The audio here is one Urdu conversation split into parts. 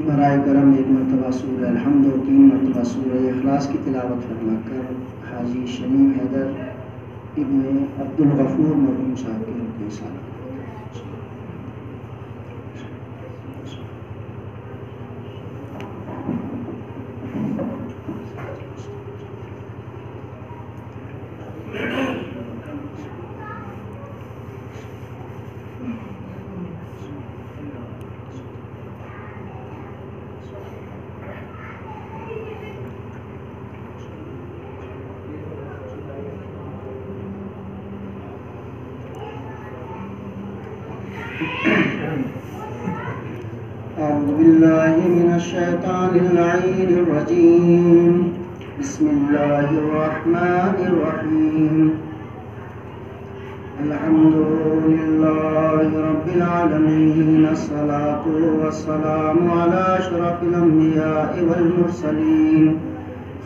برائے کرم ایک مرتبہ سورہ الحمد اور 3 مرتبہ سورہ اخلاص کی تلاوت فرما کر حاجی شمیم حیدر ابن عبدالغفور مرحوم صاحب کی رکن سالہ أعوذ بالله من الشيطان اللعين الرجيم بسم الله الرحمن الرحيم الحمد لله رب العالمين الصلاة والسلام على أشرف الأنبياء والمرسلين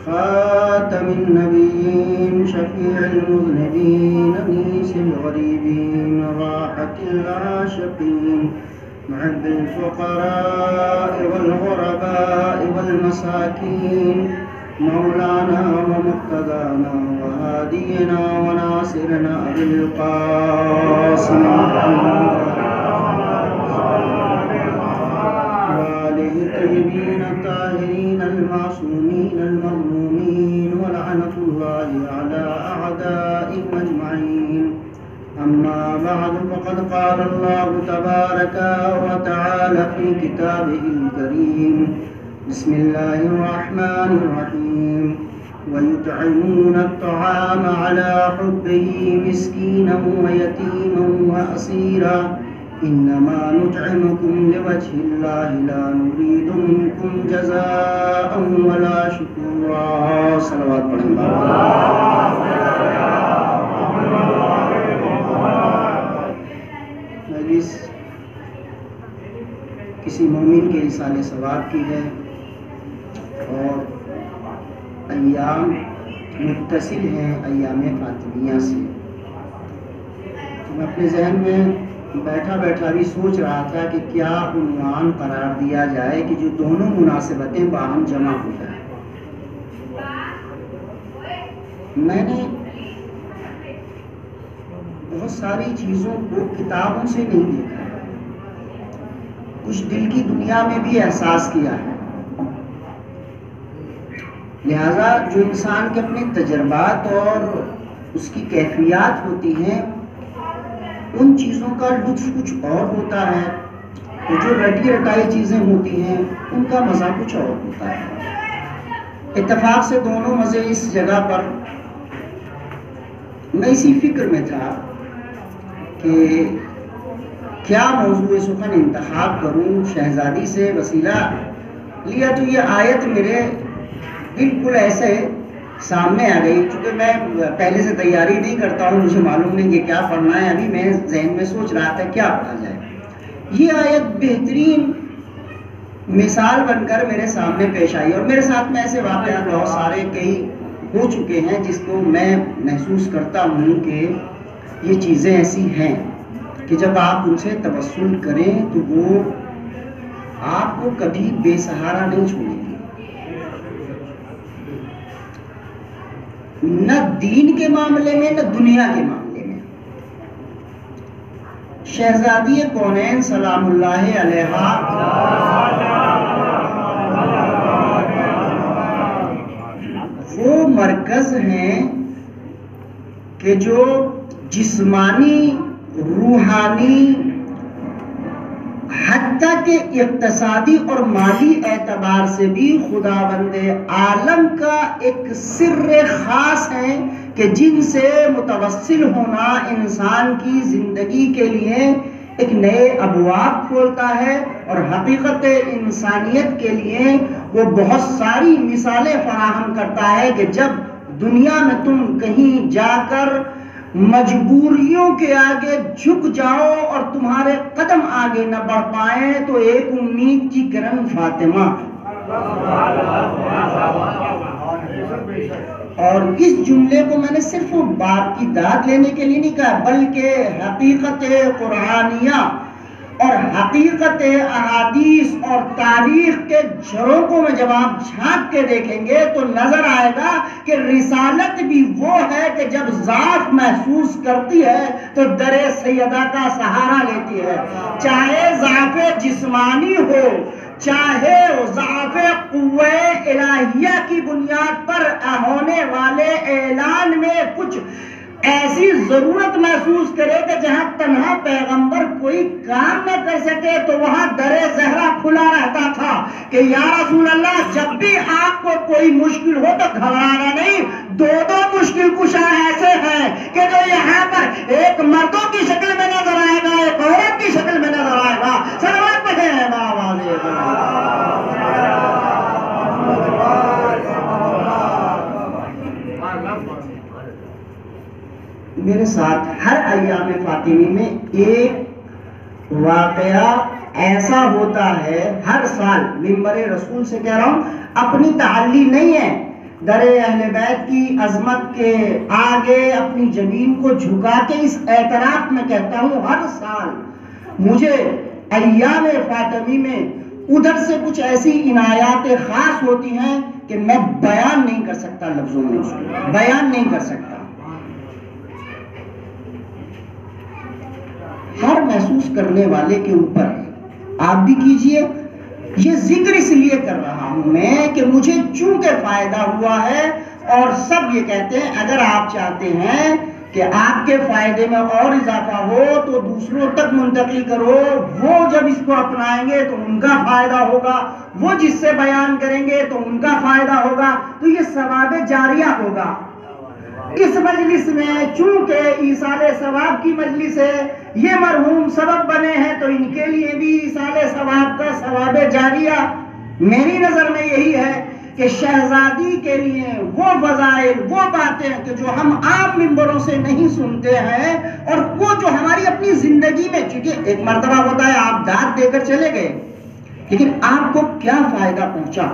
خاتم النبيين شفيع المذنبين أنيس الغريبين راحة العاشقين محب الفقراء والغرباء والمساكين مولانا ومقتدانا وهادينا وناصرنا أبي القاسم وآله الطيبين الطاهرين المعصومين المظلومين ولعنة الله على أعدائهم أجمعين. أما بعد فقد قال الله تبارك وتعالى في كتابه الكريم بسم الله الرحمن الرحيم ويطعمون الطعام على حبه مسكينا ويتيما وأسيرا إنما نطعمكم لوجه الله لا نريد منكم جزاء ولا شكورا. صلوات پڑھیں مجلس کسی مومن کے ایصال ثواب کی ہے اور ایام متصل ہیں ایام فاطمیہ سے. میں اپنے ذہن میں بیٹھا بھی سوچ رہا تھا کہ کیا عنوان قرار دیا جائے کہ جو دونوں مناسبتیں باہم جمع ہو جائیں. میں نے بہت ساری چیزوں کو کتابوں سے نہیں دیکھا، کچھ دل کی دنیا میں بھی احساس کیا ہے. لہذا جو انسان کے اپنے تجربات اور اس کی کیفیات ہوتی ہیں ان چیزوں کا لطف کچھ اور ہوتا ہے، اور جو رٹی رٹائی چیزیں ہوتی ہیں ان کا مزہ کچھ اور ہوتا ہے. اتفاق سے دونوں مزے اس جگہ پر میں اسی فکر میں تھا کہ کیا موضوع سخن انتخاب کروں. شہزادی سے وسیلہ لیا تو یہ آیت میرے بالکل ایسے سامنے آ گئی. چونکہ میں پہلے سے تیاری نہیں کرتا ہوں، مجھے معلوم نہیں کہ کیا پڑھنا ہے. ابھی میں ذہن میں سوچ رہا تھا کیا پڑھا جائے. یہ آیت بہترین مثال بن کر میرے سامنے پیش آئی، اور میرے ساتھ میں ایسے واقعات بہت سارے کئی ہو چکے ہیں جس کو میں محسوس کرتا ہوں کہ یہ چیزیں ایسی ہیں کہ جب آپ ان سے توسل کریں تو وہ آپ کو کبھی بے سہارا نہیں چھوڑیں گے، نہ دین کے معاملے میں نہ دنیا کے معاملے میں. شہزادی کونین سلام اللہ علیہا وہ مرکز ہیں کہ جو جسمانی، روحانی، حتیٰ کہ اقتصادی اور مالی اعتبار سے بھی خداوند عالم کا ایک سر خاص ہے کہ جن سے متوسل ہونا انسان کی زندگی کے لیے ایک نئے ابواب کھولتا ہے، اور حقیقت انسانیت کے لیے وہ بہت ساری مثالیں فراہم کرتا ہے کہ جب دنیا میں تم کہیں جا کر مجبوریوں کے آگے جھک جاؤ اور تمہارے قدم آگے نہ بڑھ پائیں تو ایک امید کی کرن فاطمہ. اور اس جملے کو میں نے صرف باپ کی داد لینے کے لیے نہیں کہا، بلکہ حقیقت قرآنیہ اور حقیقت احادیث اور تاریخ کے جھروکوں میں جب آپ جھانک کے دیکھیں گے تو نظر آئے گا کہ رسالت بھی وہ ہے کہ جب ضعف محسوس کرتی ہے تو در سیدہ کا سہارا لیتی ہے، چاہے ضعف جسمانی ہو، چاہے ضعف قوہ الہیہ کی بنیاد پر ہونے والے اعلان میں کچھ ایسی ضرورت محسوس کرے کہ جہاں تنہا پیغمبر کوئی کام نہ کر سکے تو وہاں در زہرا کھلا رہتا تھا کہ یا رسول اللہ جب بھی آپ کو کوئی مشکل ہو تو گھبرانا نہیں، دو مشکل کشا ایسے ہیں کہ جو یہاں پر ایک مردوں کی شکل میں نظر آئے گا، ایک عورت کی شکل میں نظر آئے گا۔ صلوات پڑھیں میرے ساتھ ہر ایام فاطمی میں ایک واقعہ ایسا ہوتا ہے ہر سال، ممبر رسول سے کہہ رہا ہوں، اپنی تعلی نہیں ہے، در اہل بیت کی عظمت کے آگے اپنی جبین کو جھکا کے اس اعتراف میں کہتا ہوں ہر سال مجھے ایام فاطمی میں ادھر سے کچھ ایسی عنایات خاص ہوتی ہیں کہ میں بیان نہیں کر سکتا، لفظوں میں اس کو بیان نہیں کر سکتا۔ ہر محسوس کرنے والے کے اوپر آپ بھی کیجئے، یہ ذکر اس لیے کر رہا ہوں میں کہ مجھے چونکہ فائدہ ہوا ہے، اور سب یہ کہتے ہیں اگر آپ چاہتے ہیں کہ آپ کے فائدے میں اور اضافہ ہو تو دوسروں تک منتقل کرو، وہ جب اس کو اپنائیں گے تو ان کا فائدہ ہوگا، وہ جس سے بیان کریں گے تو ان کا فائدہ ہوگا، تو یہ ثواب جاریہ ہوگا۔ اس مجلس میں چونکہ ایصال ثواب کی مجلس ہے، یہ مرحوم سبب بنے ہیں تو ان کے لیے بھی ایصال ثواب کا ثواب جاریہ میری نظر میں یہی ہے کہ شہزادی کے لیے وہ فضائل، وہ باتیں کہ جو ہم عام ممبروں سے نہیں سنتے ہیں، اور وہ جو ہماری اپنی زندگی میں، چونکہ ایک مرتبہ ہوتا ہے آپ داد دے کر چلے گئے لیکن آپ کو کیا فائدہ پہنچا،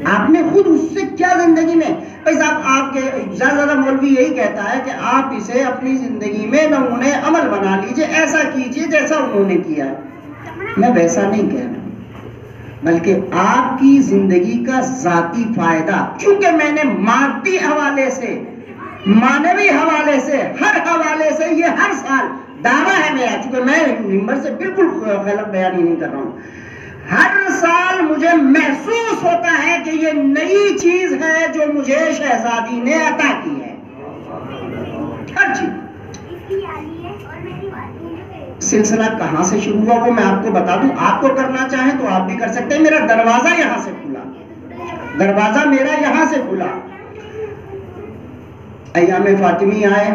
آپ نے خود اس سے کیا زندگی میں، بھائی صاحب آپ کے زیادہ مولوی یہی کہتا ہے کہ آپ اسے اپنی زندگی میں نمونے عمل بنا لیجئے، ایسا کیجئے جیسا انہوں نے کیا۔ میں ویسا نہیں کہہ رہا ہوں، بلکہ آپ کی زندگی کا ذاتی فائدہ، چونکہ میں نے مادی حوالے سے، معنوی حوالے سے، ہر حوالے سے یہ ہر سال دعویٰ ہے میرا، چونکہ میں ممبر سے بالکل غلط بیانی نہیں کر رہا ہوں، ہر سال مجھے محسوس ہوتا ہے کہ یہ نئی چیز ہے جو مجھے شہزادی نے عطا کی ہے، ہر چیز۔ سلسلہ کہاں سے شروع ہوا وہ میں آپ کو بتا دوں، آپ کو کرنا چاہیں تو آپ بھی کر سکتے ہیں، میرا دروازہ یہاں سے کھلا، دروازہ میرا یہاں سے کھلا۔ ایام فاطمی آئے،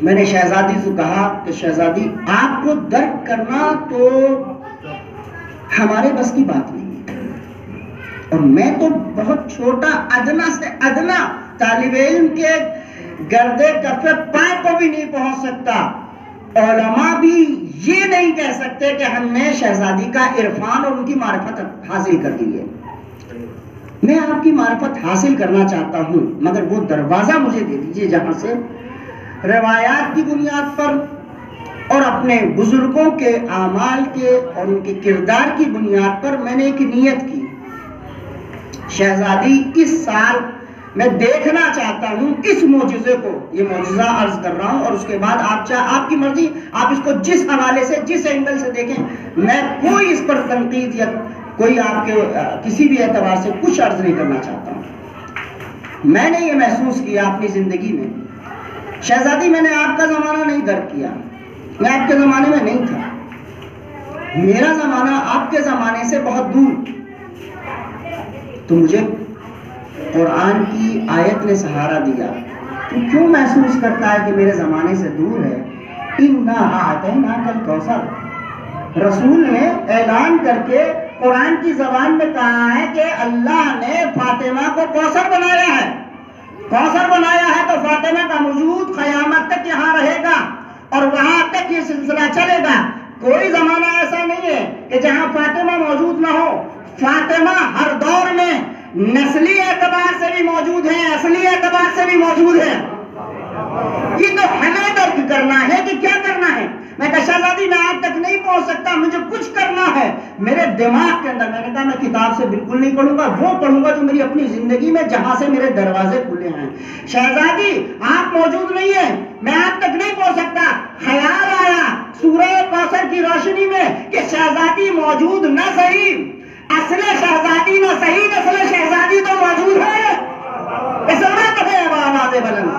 میں نے شہزادی سے کہا کہ شہزادی آپ کو درک کرنا تو ہمارے بس کی بات نہیں، اور میں تو بہت چھوٹا ادنا سے ادنا طالب علم کے گردے کف پائے کو بھی نہیں پہنچ سکتا، علماء بھی یہ نہیں کہہ سکتے کہ ہم نے شہزادی کا عرفان اور ان کی معرفت حاصل کر لی ہے۔ میں آپ کی معرفت حاصل کرنا چاہتا ہوں، مگر وہ دروازہ مجھے دے دیجئے جہاں سے روایات کی بنیاد پر اور اپنے بزرگوں کے اعمال کے اور ان کے کردار کی بنیاد پر میں نے ایک نیت کی، شہزادی اس سال میں دیکھنا چاہتا ہوں اس معجزے کو، یہ معجزہ عرض کر رہا ہوں، اور اس کے بعد آپ کی مرضی، آپ اس کو جس حوالے سے جس اینگل سے دیکھیں، میں کوئی اس پر تنقید یا کوئی آپ کے کسی بھی اعتبار سے کچھ عرض نہیں کرنا چاہتا ہوں۔ میں نے یہ محسوس کیا اپنی زندگی میں، شہزادی میں نے آپ کا زمانہ نہیں درک کیا، میں آپ کے زمانے میں نہیں تھا، میرا زمانہ آپ کے زمانے سے بہت دور، تو مجھے قرآن کی آیت نے سہارا دیا۔ تو کیوں محسوس کرتا ہے کہ میرے زمانے سے دور ہے؟ اِنَّا أَعْطَيْنَاكَ الْكَوْثَرَ، رسول نے اعلان کر کے قرآن کی زبان میں کہا ہے کہ اللہ نے فاطمہ کو کوثر بنایا ہے، کوثر بنایا ہے، تو فاطمہ کا وجود قیامت تک یہاں رہے گا اور وہاں تک یہ سلسلہ چلے گا۔ کوئی زمانہ ایسا نہیں ہے کہ جہاں فاطمہ موجود نہ ہو، فاطمہ ہر دور میں نسلی اعتبار کرنا ہے کہ کیا کرنا ہے؟ میں کہا شہزادی میں آپ تک نہیں پہنچ سکتا، مجھے کچھ کرنا ہے میرے دماغ کے اندر۔ میں نے کہا میں کتاب سے بالکل نہیں پڑھوں گا، وہ پڑھوں گا جو میری اپنی زندگی میں جہاں سے میرے دروازے کھلے ہیں۔ شہزادی آپ موجود نہیں ہیں، میں آپ تک نہیں پہنچ سکتا۔ خیال آیا سورہ کوثر کی روشنی میں کہ شہزادی موجود نہ صحیح، اصل شہزادی نہ صحیح، نسل شہزادی تو موجود ہے۔ سمجھتے ہیں آواز بلند؟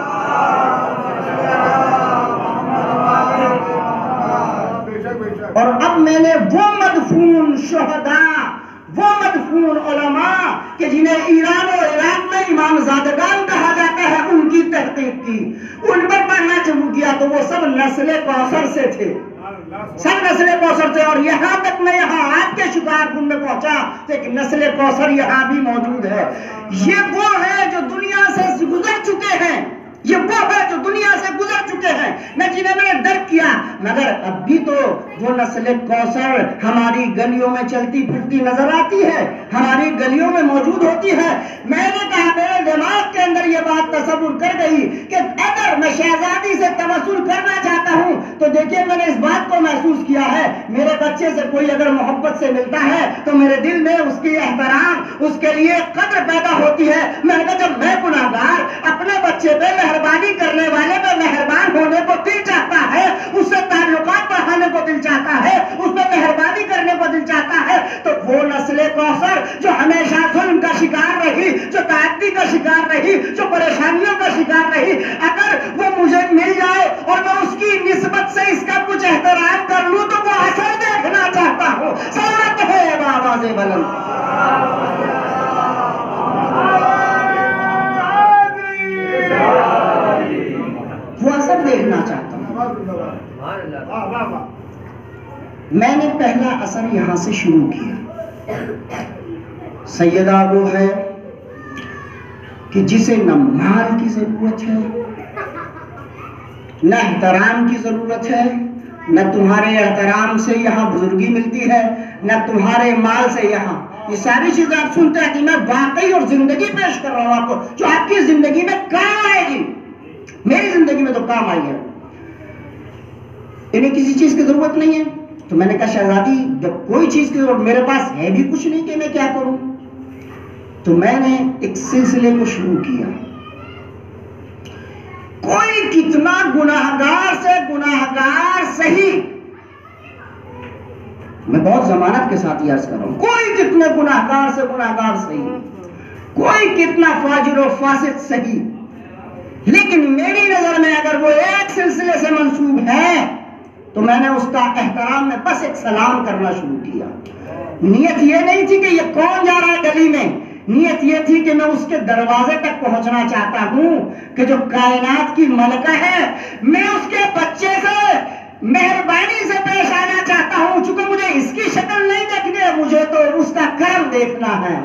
اور اب میں نے وہ مدفون شہداء، وہ مدفون علماء کہ جنہیں ایران و عراق میں امام زادگان کہا جاتا ہے، ان کی تحقیق کی، ان پر پڑھنا شروع کیا تو وہ سب نسل کوثر سے تھے، سب نسل کوثر سے۔ اور یہاں تک میں یہاں آپ کے شکارپور میں پہنچا کہ ایک نسل کوثر یہاں بھی موجود ہے۔ یہ وہ ہے جو دنیا سے گزر چکے ہیں، یہ وہ ہے جو دنیا سے گزر چکے ہیں، نہ جنہیں میں نے ڈر کیا، مگر اب بھی تو وہ نسل کوثر ہماری گلیوں میں چلتی پھرتی نظر آتی ہے، ہماری گلیوں میں موجود ہوتی ہے۔ میں نے کہا میرے دماغ کے اندر یہ بات تصور کر گئی کہ اگر میں شہزادی سے توسل کرنا چاہتا ہوں تو دیکھیے میں نے اس بات کو محسوس کیا ہے، میرے بچے سے کوئی اگر محبت سے ملتا ہے تو میرے دل میں اس کی احترام، اس کے لیے قدر پیدا ہوتی ہے۔ میں نے کہا جب میں گناہگار اپنے بچے پہ مہربانی کرنے والے پہ مہربان ہونے کو دل چاہتا ہے، اس سے تعلقات بڑھانے کو دل چاہتا ہے، اس پہ مہربانی کرنے کو دل چاہتا ہے، تو وہ نسل کوثر جو ہمیشہ ظلم کا شکار رہی، جو تعدی کا شکار رہی، جو پریشانیوں کا شکار رہی، اگر وہ مجھے مل جائے اور میں اس کی نسبت سے اس کا کچھ احترام کر لوں تو وہ اثر دیکھنا چاہتا ہوں۔ سلامت ہے آواز بلند؟ وہ اثر دیکھنا چاہتا ہوں۔ میں نے پہلا اثر یہاں سے شروع کیا۔ سیدہ وہ ہے کہ جسے نہ مال کی ضرورت ہے، نہ احترام کی ضرورت ہے، نہ تمہارے احترام سے یہاں بزرگی ملتی ہے، نہ تمہارے مال سے یہاں۔ یہ ساری چیزیں آپ سنتے ہیں کہ میں واقعی اور زندگی پیش کر رہا ہوں آپ کو، جو آپ کی زندگی میں کام آئے گی، میری زندگی میں تو کام آئی ہے۔ انہیں کسی چیز کی ضرورت نہیں ہے، تو میں نے کہا شہزادی جب کوئی چیز کی ضرورت، میرے پاس ہے بھی کچھ نہیں کہ میں کیا کروں، تو میں نے ایک سلسلے کو شروع کیا۔ کوئی کتنا گناہگار سے گناہگار صحیح، میں بہت ضمانت کے ساتھ یہ عرض کر رہا ہوں، کوئی کتنے گناہگار سے گناہگار صحیح، کوئی کتنا فاجر و فاسق صحیح، لیکن میری نظر میں اگر وہ ایک سلسلے سے منسوب ہے تو میں نے اس کا احترام میں بس ایک سلام کرنا شروع کیا۔ نیت یہ نہیں تھی کہ یہ کون جا رہا ہے گلی میں، نیت یہ تھی کہ میں اس کے دروازے تک پہنچنا چاہتا ہوں کہ جو کائنات کی ملکہ ہے، میں اس کے بچے سے مہربانی سے پیش آنا چاہتا ہوں، چونکہ مجھے اس کی شکل نہیں دیکھنی ہے، مجھے تو اس کا کرم دیکھنا ہے۔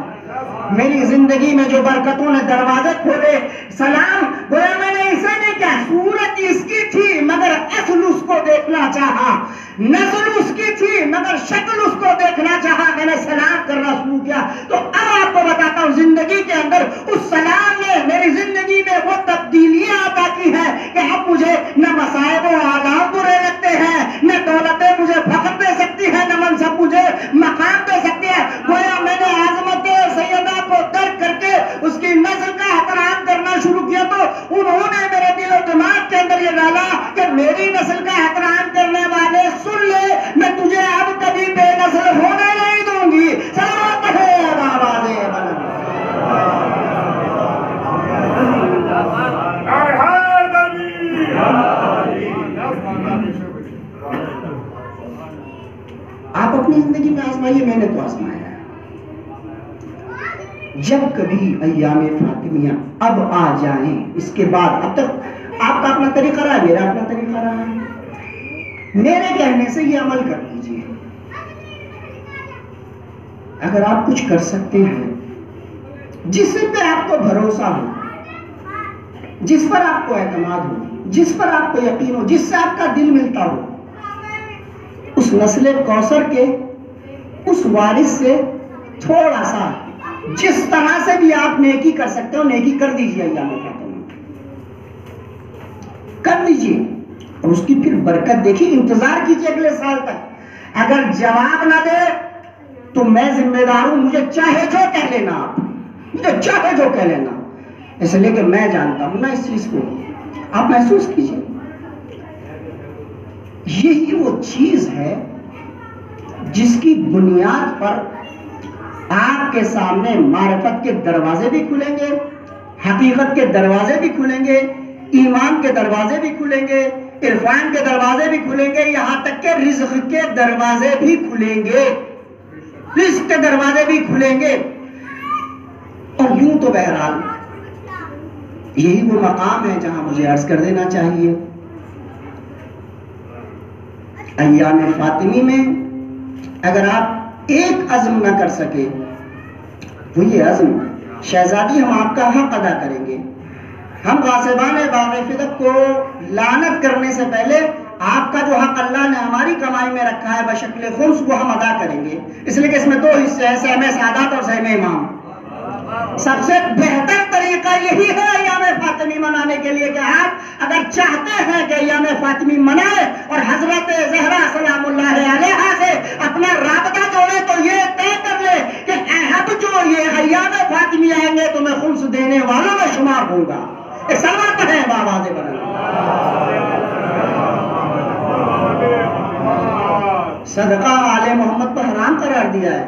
میری زندگی میں جو برکتوں نے دروازے کھولے، سلام گویا میں نے اسے نہیں کیا، صورت اس کی تھی مگر اصل اس کو دیکھنا چاہا، نسل اس کی تھی مگر شکل اس کو دیکھنا چاہا، میں نے سلام کرنا شروع کیا۔ تو اب آپ کو بتاتا ہوں زندگی کے اندر اس سلام نے میری زندگی میں وہ تبدیلیاں عطا کی ہیں کہ اب مجھے نہ مصائب و آلام برے لگتے ہیں، نہ دولتیں مجھے فخر دے سکتی ہے، نہ منصب مجھے مقام دے سکتی ہے۔ گویا میں نے عظمت سیدہ کو درک کر کے اس کی نسل کا احترام کرنا شروع کیا، تو انہوں نے میرے دل و دماغ کے اندر یہ ڈالا کہ میری نسل کا احترام کرنے والے سن لے، میں تجھے اب کبھی بے نسل ہونے نہیں دوں گی۔ سلامت ہے آواز بلند؟ آپ اپنی زندگی میں آزمائیے، میں نے تو آزمایا ہے۔ جب کبھی ایام فاطمیہ اب آ جائیں، اس کے بعد اب تک آپ کا اپنا طریقہ رہا ہے، میرا اپنا طریقہ رہا ہے، میرے کہنے سے یہ عمل کر لیجیے۔ اگر آپ کچھ کر سکتے ہیں جس پہ آپ کو بھروسہ ہو، جس پر آپ کو اعتماد ہو، جس پر آپ کو یقین ہو، جس سے آپ کا دل ملتا ہو، اس نسل کوثر کے اس وارث سے تھوڑا سا جس طرح سے بھی آپ نیکی کر سکتے ہو نیکی کر دیجیے، ایام فاطمیہ کر لیجیے۔ اور اس کی پھر برکت دیکھیے. انتظار کیجیے اگلے سال تک. اگر جواب نہ دے تو میں ذمہ دار ہوں. مجھے چاہے جو کہہ لینا, آپ مجھے چاہے جو کہہ لینا, اس لیے کہ میں جانتا ہوں نا اس چیز کو. آپ محسوس کیجیے, یہی وہ چیز ہے جس کی بنیاد پر آپ کے سامنے معرفت کے دروازے بھی کھلیں گے, حقیقت کے دروازے بھی کھلیں گے, ایمان کے دروازے بھی کھلیں گے, عرفان کے دروازے بھی کھلیں گے, یہاں تک کہ رزق کے دروازے بھی کھلیں گے. رزق کے دروازے بھی کھلیں گے. اور یوں تو بہرحال یہی وہ مقام ہے جہاں مجھے عرض کر دینا چاہیے, ایام فاطمی میں اگر آپ ایک عزم نہ کر سکے, وہ یہ عزم شہزادی ہم آپ کا حق ادا کریں گے. ہم غاصبان باغ فدق کو لعنت کرنے سے پہلے آپ کا جو حق اللہ نے ہماری کمائی میں رکھا ہے بشکل خمس, وہ ہم ادا کریں گے. اس لیے کہ اس میں دو حصے ہیں, سہم سعادات اور سہم امام. سب سے بہتر طریقہ یہی ہے ایام فاطمی منانے کے لیے کہ آپ اگر چاہتے ہیں کہ ایام فاطمی منائے اور حضرت زہرا سلام اللہ علیہا سے اپنا رابطہ جوڑے, تو یہ طے کر لے کہ اب جو یہ ایام فاطمی آئیں گے تو میں خمس دینے والوں میں شمار ہوں گا. ایک سلوات پڑھیں بابا سے بنا. صدقہ آل محمد پر حرام قرار دیا ہے.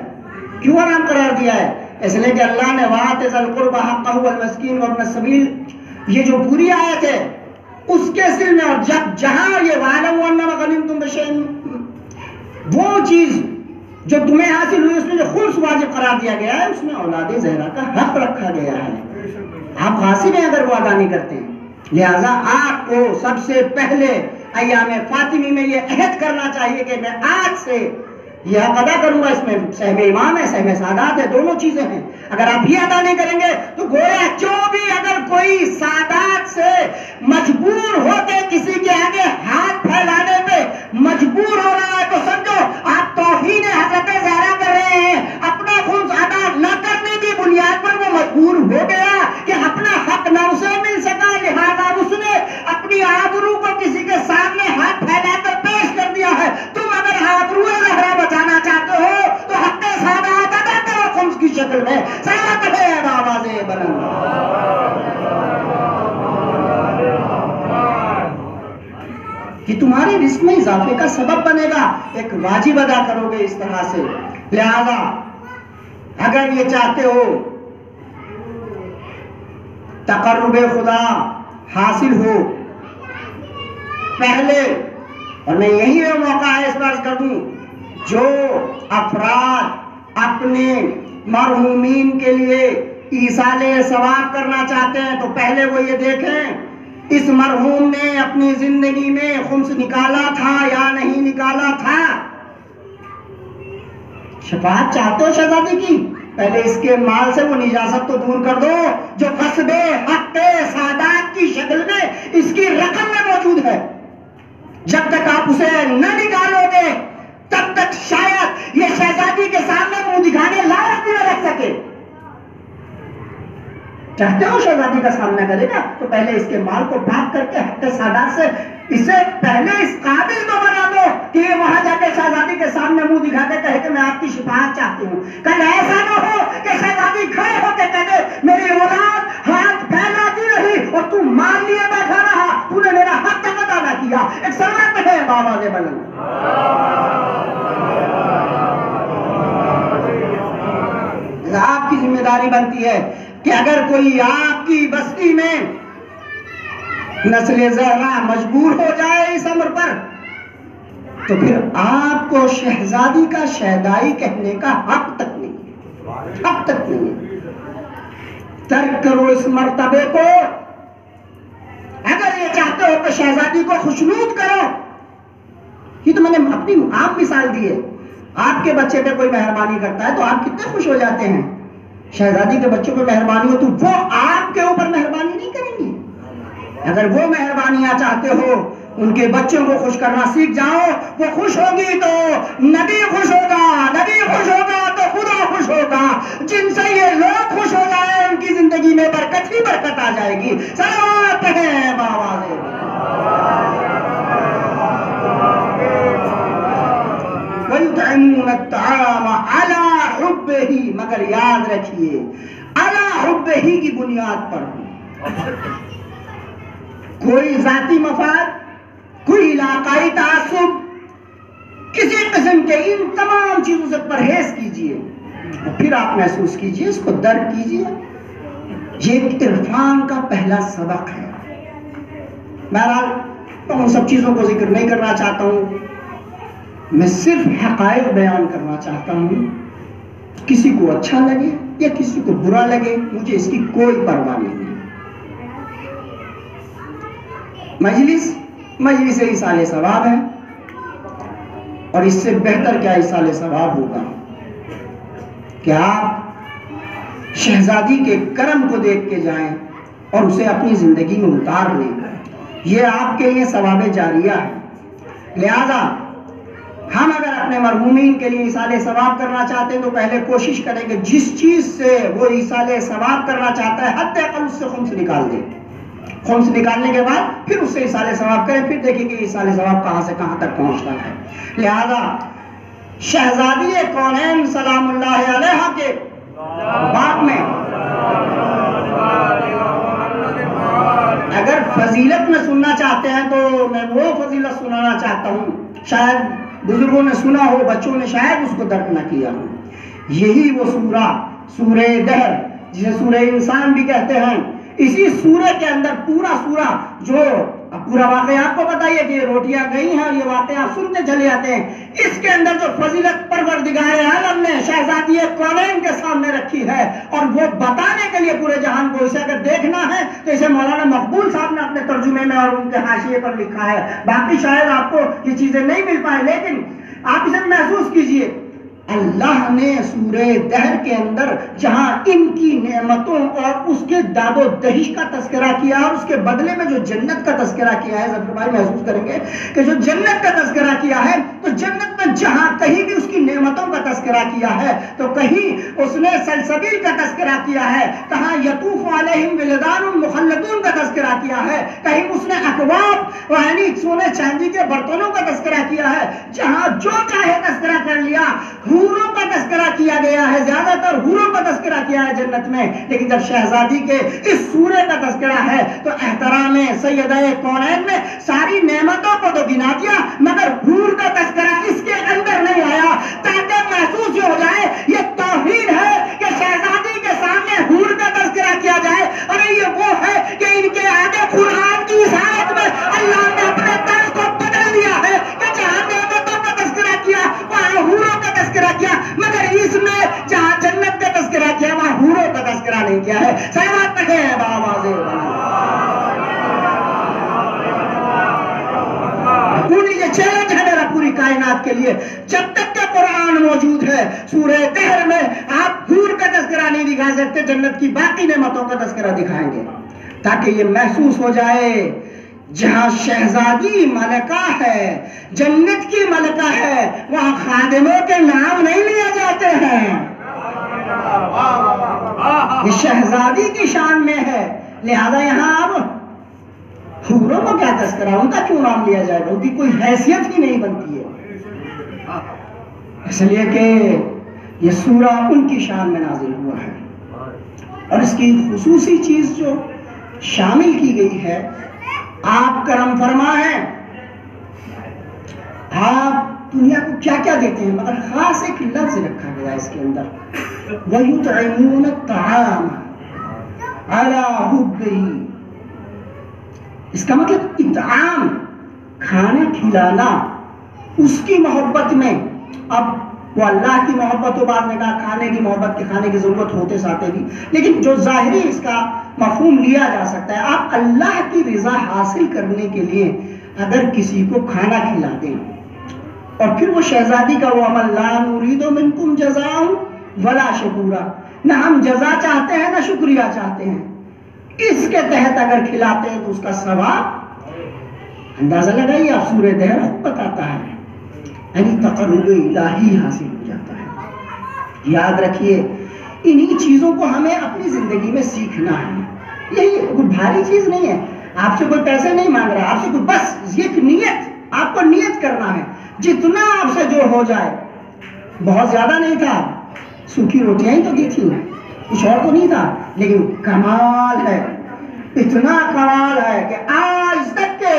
کیوں حرام قرار دیا ہے؟ اس لیے کہ اللہ نے وَآتِ ذَا الْقُرْبَى حَقَّهُ وَالْمِسْكِينَ وَابْنَ السَّبِيلِ, یہ جو پوری آیت ہے اس کے سل میں, اور جہاں یہ وَاعْلَمُوا أَنَّمَا غَنِمْتُم بِشَيْءٍ, وہ چیز جو تمہیں حاصل ہوئی اس میں جو خمس واجب قرار دیا گیا ہے, اس میں اولاد زہرا کا حق رکھا گیا ہے. آپ غاصب ہیں اگر وہ ادا نہیں کرتے ہیں. لہٰذا آپ کو سب سے پہلے ایام فاطمی میں یہ عہد کرنا چاہیے کہ میں آج سے یہ حق ادا کروں گا. اس میں سہم امام ہے, سہم سعادات ہے, دونوں چیزیں ہیں. اگر آپ یہ ادا نہیں کریں گے تو گویا جو بھی اگر کوئی سعادات سے مجبور ہو کے کسی کے آگے ہاتھ پھیلانے پہ مجبور ہو رہا ہے تو سمجھو آپ توہین حضرت زہرا کر رہے ہیں. اپنا خمس ادا نہ کرنے کی بنیاد پر وہ مجبور ہو گیا کہ اپنا حق نہ اسے مل سکا, لہذا اس نے اپنی آبرو کو کسی کے سامنے ہاتھ پھیلا کر پیش کر دیا ہے. تم اگر آبرو زہرا بچانا چاہتے ہو تو حق سعادات ادا کرو خمس کی شکل میں. سعادت ہے آواز بلند. کہ تمہارے رزق میں اضافے کا سبب بنے گا, ایک واجب ادا کرو گے اس طرح سے. لہذا اگر یہ چاہتے ہو تقرب خدا حاصل ہو پہلے, اور میں یہی موقع ہے اس پر عرض کر دوں, جو افراد اپنے مرحومین کے لیے ایصال ثواب کرنا چاہتے ہیں تو پہلے وہ یہ دیکھیں اس مرحوم نے اپنی زندگی میں خمس نکالا تھا یا نہیں نکالا تھا. شفاعت چاہتے ہو شہزادی کی, پہلے اس کے مال سے وہ نجاست تو دور کر دو جو قصب حق سعادات کی شکل میں اس کی رقم میں موجود ہے. جب تک آپ اسے نہ نکالو گے تب تک شاید یہ شہزادی کے سامنے منہ دکھانے لائق بھی نہ رکھ سکے. چاہتے ہو شہزادی کا سامنا کرے گا تو پہلے اس کے مال کو پاک کر کے حق سعادات سے اسے پہلے اس قابل تو بنا دو کہ یہ وہاں جا کے شہزادی کے سامنے منہ دکھا کے کہے کہ میں آپ کی شفاعت چاہتی ہوں. کل ایسا نہ ہو کہ شہزادی کھڑے ہو کے کہے میری اولاد ہاتھ پھیلاتی رہی اور تو مال لیے بیٹھا رہا, تو نے میرا حق تک ادا نہ کیا. ایک سلامت ہے بابا دے بلند. آپ کی ذمہ داری بنتی ہے کہ اگر کوئی آپ کی بستی میں نسل زہرا مجبور ہو جائے اس امر پر تو پھر آپ کو شہزادی کا شہدائی کہنے کا حق تک نہیں ہے, حق تک نہیں ہے. ترک کرو اس مرتبے کو. اگر یہ چاہتے ہو کہ شہزادی کو خوشنود کرو, یہ تو میں نے اپنی آپ مثال دی ہے. آپ کے بچے پہ کوئی مہربانی کرتا ہے تو آپ کتنے خوش ہو جاتے ہیں. شہزادی کے بچوں پہ مہربانی ہو تو وہ آپ کے اوپر مہربانی نہیں کریں گی. اگر وہ مہربانیاں چاہتے ہو ان کے بچوں کو خوش کرنا سیکھ جاؤ. وہ خوش ہوگی تو نبی خوش ہوگا, نبی خوش ہوگا تو خدا خوش ہوگا. جن سے یہ لوگ خوش ہو جائیں ان کی زندگی میں برکت ہی برکت آ جائے گی. صلوات ہے بابا. الطعام علی حبہ، مگر یاد رکھیے علی حبہ کی بنیاد پر کوئی ذاتی مفاد، کوئی علاقائی تعصب، کسی قسم کے ان تمام چیزوں سے پرہیز کیجئے اور پھر آپ محسوس کیجئے، اس کو درک کیجئے۔ یہ ایک عرفان کا پہلا سبق ہے۔ بہرحال میں ان سب چیزوں کو ذکر نہیں کرنا چاہتا ہوں، میں صرف حقائق بیان کرنا چاہتا ہوں۔ کسی کو اچھا لگے یا کسی کو برا لگے، مجھے اس کی کوئی پرواہ نہیں ہے۔ مجلس ایصال ثواب ہے، اور اس سے بہتر کیا ایصال ثواب ہوگا کہ آپ شہزادی کے کرم کو دیکھ کے جائیں اور اسے اپنی زندگی میں اتار لیں۔ یہ آپ کے لیے ثواب جاریہ ہے۔ لہذا ہم اگر اپنے مرحومین کے لیے ایصال ثواب کرنا چاہتے ہیں تو پہلے کوشش کریں کہ جس چیز سے وہ ایصال ثواب کرنا چاہتا ہے حد اقل اس سے خمس نکال دیں۔ خمس نکالنے کے بعد پھر اس سے ایصال ثواب کریں، پھر دیکھیں کہ ایصال ثواب کہاں سے کہاں تک پہنچتا ہے۔ لہذا شہزادی کونین سلام اللہ علیہ کے باب میں اگر فضیلت میں سننا چاہتے ہیں تو میں وہ فضیلت سنانا چاہتا ہوں، شاید بزرگوں نے سنا ہو، بچوں نے شاید اس کو درک نہ کیا ہو۔ یہی وہ سورہ دہر جسے سورہ انسان بھی کہتے ہیں، اسی سورہ کے اندر پورا سورہ جو پورا واقعہ آپ کو بتائیے کہ یہ روٹیاں گئی ہیں اور یہ واقعہ آپ سنتے چلے آتے ہیں، اس کے اندر جو فضیلت پروردگار عالم نے شہزادی کونین کے سامنے رکھی ہے اور وہ بتانے کے لیے پورے جہان کو، اسے اگر دیکھنا ہے تو اسے مولانا مقبول صاحب نے اپنے ترجمے میں اور ان کے حاشیے پر لکھا ہے۔ باقی شاید آپ کو یہ چیزیں نہیں مل پائیں، لیکن آپ اسے محسوس کیجئے۔ اللہ نے سورہ دہر کے اندر جہاں ان کی نعمتوں اور اس کے داد و دہش کا تذکرہ کیا اور اس کے بدلے میں جو جنت کا تذکرہ کیا ہے، ظفر بھائی محسوس کریں گے کہ جو جنت کا تذکرہ کیا ہے تو جنت میں جہاں کہیں بھی اس کی نعمتوں کا تذکرہ کیا ہے تو کہیں اس نے سلسبیل کا تذکرہ کیا ہے، کہاں یطوف علیہم ولدان مخلدون کا تذکرہ کیا ہے، کہیں اس نے اکواب یعنی سونے چاندی کے برتنوں کا تذکرہ کیا ہے، جہاں جو چاہے تذکرہ کر لیا۔ حوروں کا تذکرہ کیا گیا ہے، زیادہ تر حوروں کا تذکرہ کیا ہے جنت میں، لیکن جب شہزادی کے اس سورے کا تذکرہ ہے تو احترام سیدہ کونین نے ساری نعمتوں کو تو گنا دیا مگر حور کا تذکرہ اس کے اندر نہیں آیا، تاکہ محسوس یہ ہو جائے یہ توہین ہے کہ شہزادی کے سامنے حور کا تذکرہ کیا جائے، اور یہ وہ ہے کہ ان کے آگے قرآن کی اصالت میں اللہ نے اپنے طرز کو بدل دیا ہے کہ جہاں نعمتوں کا تذکرہ کیا وہاں حوروں کا تذکرہ کیا، مگر اس میں جہاں جنت کا تذکرہ کیا وہاں حوروں کا تذکرہ نہیں کیا ہے۔ سلامات پڑھے ہیں بآواز پوری یہ چیلنج ہے میرا پوری کائنات کے لیے، جب تک کہ قرآن موجود ہے سورہ دہر میں آپ حور کا تذکرہ نہیں دکھا سکتے، جنت کی باقی نعمتوں کا تذکرہ دکھائیں گے تاکہ یہ محسوس ہو جائے جہاں شہزادی ملکہ ہے، جنت کی ملکہ ہے، وہاں خادموں کے نام نہیں لیے جاتے ہیں، یہ شہزادی کی شان میں ہے۔ لہذا یہاں اب حوروں کو کیا تذکرہ، ان کا کیوں نام لیا جائے گا، ان کی کوئی حیثیت ہی نہیں بنتی ہے، اس لیے کہ یہ سورہ ان کی شان میں نازل ہوا ہے۔ اور اس کی خصوصی چیز جو شامل کی گئی ہے، آپ کرم فرما ہیں، آپ دنیا کو کیا کیا دیتے ہیں، مگر خاص ایک لفظ رکھا گیا اس کے اندر، وَيُطْعِمُونَ الطَّعَامَ عَلَى حُبِّهِ، اس کا مطلب اطعام، کھانا کھلانا اس کی محبت میں۔ اب وہ اللہ کی محبت، و بعد نے کہا کھانے کی محبت کے کھانے کی ضرورت ہوتے ساتھ بھی، لیکن جو ظاہری اس کا مفہوم لیا جا سکتا ہے، آپ اللہ کی رضا حاصل کرنے کے لیے اگر کسی کو کھانا کھلا دیں اور پھر وہ شہزادی کا وہ عمل، لا نرید منکم جزاء ولا شکورا، نہ ہم جزا چاہتے ہیں نہ شکریہ چاہتے ہیں، اس کے تحت اگر کھلاتے ہیں تو اس کا ثواب اندازہ لگائیے آپ، سورہ دہر خود بتاتا ہے، یعنی تقرب الہی حاصل ہو جاتا ہے۔ یاد رکھیے انہی چیزوں کو ہمیں اپنی زندگی میں سیکھنا ہے، یہی کوئی بھاری چیز نہیں ہے، آپ سے کوئی پیسے نہیں مانگ رہا، آپ سے کوئی بس ایک نیت، آپ کو نیت کرنا ہے، جتنا آپ سے جو ہو جائے بہت زیادہ نہیں تھا، سوکھی روٹیاں ہی تو دی تھیں، کچھ اور تو نہیں تھا، لیکن کمال ہے، اتنا کمال ہے کہ آج تک کے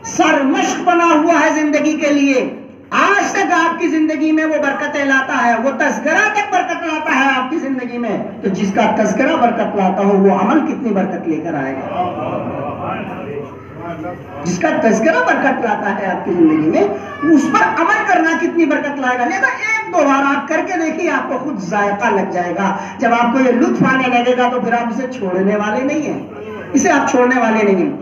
سرمشق بنا ہوا ہے زندگی کے لیے، آج تک آپ کی زندگی میں وہ برکتیں لاتا ہے، وہ تذکرہ تک برکت لاتا ہے آپ کی زندگی میں. تو جس کا تذکرہ برکت لاتا ہو وہ عمل کتنی برکت لے کر آئے گا. جس کا تذکرہ برکت لاتا ہے آپ کی زندگی میں اس پر عمل کرنا کتنی برکت لائے گا. لہذا ایک دو بار آپ کر کے دیکھیے، آپ کو خود ذائقہ لگ جائے گا. جب آپ کو یہ لطف آنے لگے گا تو پھر آپ اسے چھوڑنے والے نہیں ہیں، اسے آپ چھوڑنے والے نہیں ہیں.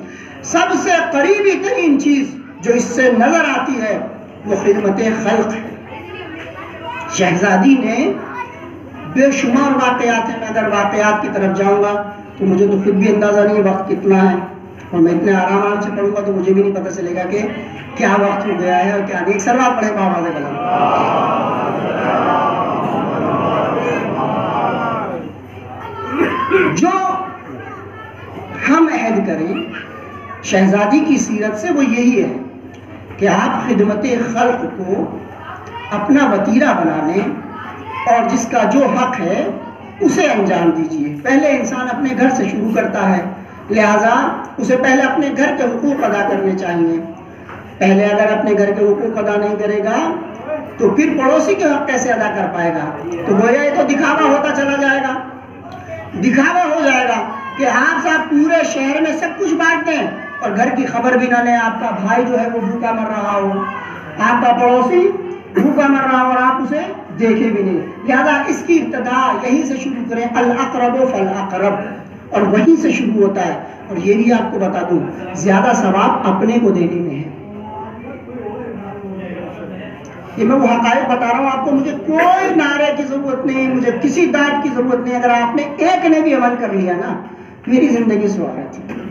سب سے قریبی ترین چیز جو اس سے نظر آتی ہے وہ خدمت خلق ہے. شہزادی نے بے شمار واقعات ہیں، میں اگر واقعات کی طرف جاؤں گا تو مجھے تو خود بھی اندازہ نہیں وقت کتنا ہے، اور میں اتنے آرام سے پڑھوں گا تو مجھے بھی نہیں پتہ چلے گا کہ کیا وقت ہو گیا ہے اور کیا نہیں. ایک سلوات پڑھے بابا سے بلند. جو ہم عہد کریں شہزادی کی سیرت سے وہ یہی ہے کہ آپ خدمت خلق کو اپنا وتیرہ بنا لیں اور جس کا جو حق ہے اسے انجام دیجیے. پہلے انسان اپنے گھر سے شروع کرتا ہے، لہٰذا اسے پہلے اپنے گھر کے حقوق ادا کرنے چاہیے. پہلے اگر اپنے گھر کے حقوق ادا نہیں کرے گا تو پھر پڑوسی کے حق کیسے ادا کر پائے گا؟ تو گویا یہ تو دکھاوا ہوتا چلا جائے گا، دکھاوا ہو جائے گا کہ آپ صاحب پورے شہر میں سب کچھ بانٹ دیں اور گھر کی خبر بھی نہ لیں. آپ کا بھائی جو ہے وہ بھوکا مر رہا ہو، آپ کا پڑوسی بھوکا مر رہا ہو اور آپ اسے دیکھے بھی نہیں. لہذا اس کی ابتدا یہیں سے شروع کریں، الاقرب فالاقرب، اور وہیں سے شروع ہوتا ہے. اور یہ بھی آپ کو بتا دوں زیادہ ثواب اپنے کو دینے میں ہے. یہ میں وہ حقائق بتا رہا ہوں آپ کو، مجھے کوئی نعرے کی ضرورت نہیں، مجھے کسی ڈانٹ کی ضرورت نہیں. اگر آپ نے ایک نے بھی عمل کر لیا نا میری زندگی سوارت ہے.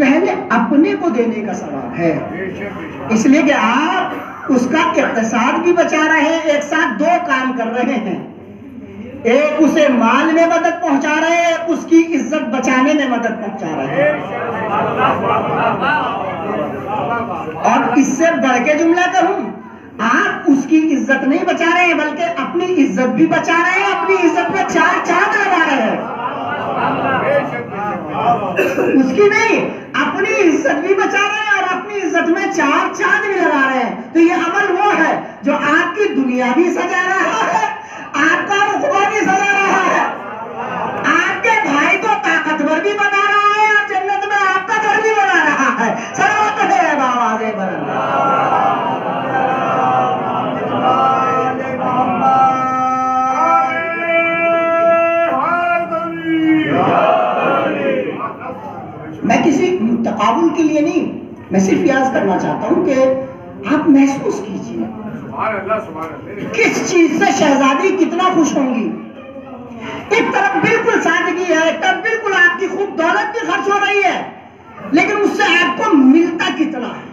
پہلے اپنے کو دینے کا ثواب ہے، اس لیے کہ آپ اس کا اقتصاد بھی بچا رہے ہیں، ایک ساتھ دو کام کر رہے ہیں. ایک اسے مال میں مدد پہنچا رہے ہیں، اس کی عزت بچانے میں مدد پہنچا رہے ہیں. اور اس سے بڑھ کے جملہ کہوں، آپ اس کی عزت نہیں بچا رہے ہیں بلکہ اپنی عزت بھی بچا رہے ہیں، اپنی عزت میں چار چاند لگا رہے ہیں. اس کی نہیں، اپنی عزت بھی بچا رہے ہیں اور اپنی عزت میں چار چاند بھی لگا رہے ہیں. تو یہ عمل وہ ہے جو آپ کی دنیا بھی سجا رہا ہے، آپ کا رتبہ بھی سجا رہا ہے، آپ کے بھائی کو طاقتور بھی بنا رہا ہے اور جنت میں آپ کا گھر بھی بنا رہا ہے. صلوات ہے بابا سے بلند. میں کسی تقابل کے لیے نہیں، میں صرف یاد کرنا چاہتا ہوں کہ آپ محسوس کیجئے کس چیز سے شہزادی کتنا خوش ہوں گی. ایک طرف بالکل سادگی ہے، ایک طرف بالکل آپ کی خوب دولت بھی خرچ ہو رہی ہے، لیکن اس سے آپ کو ملتا کتنا ہے.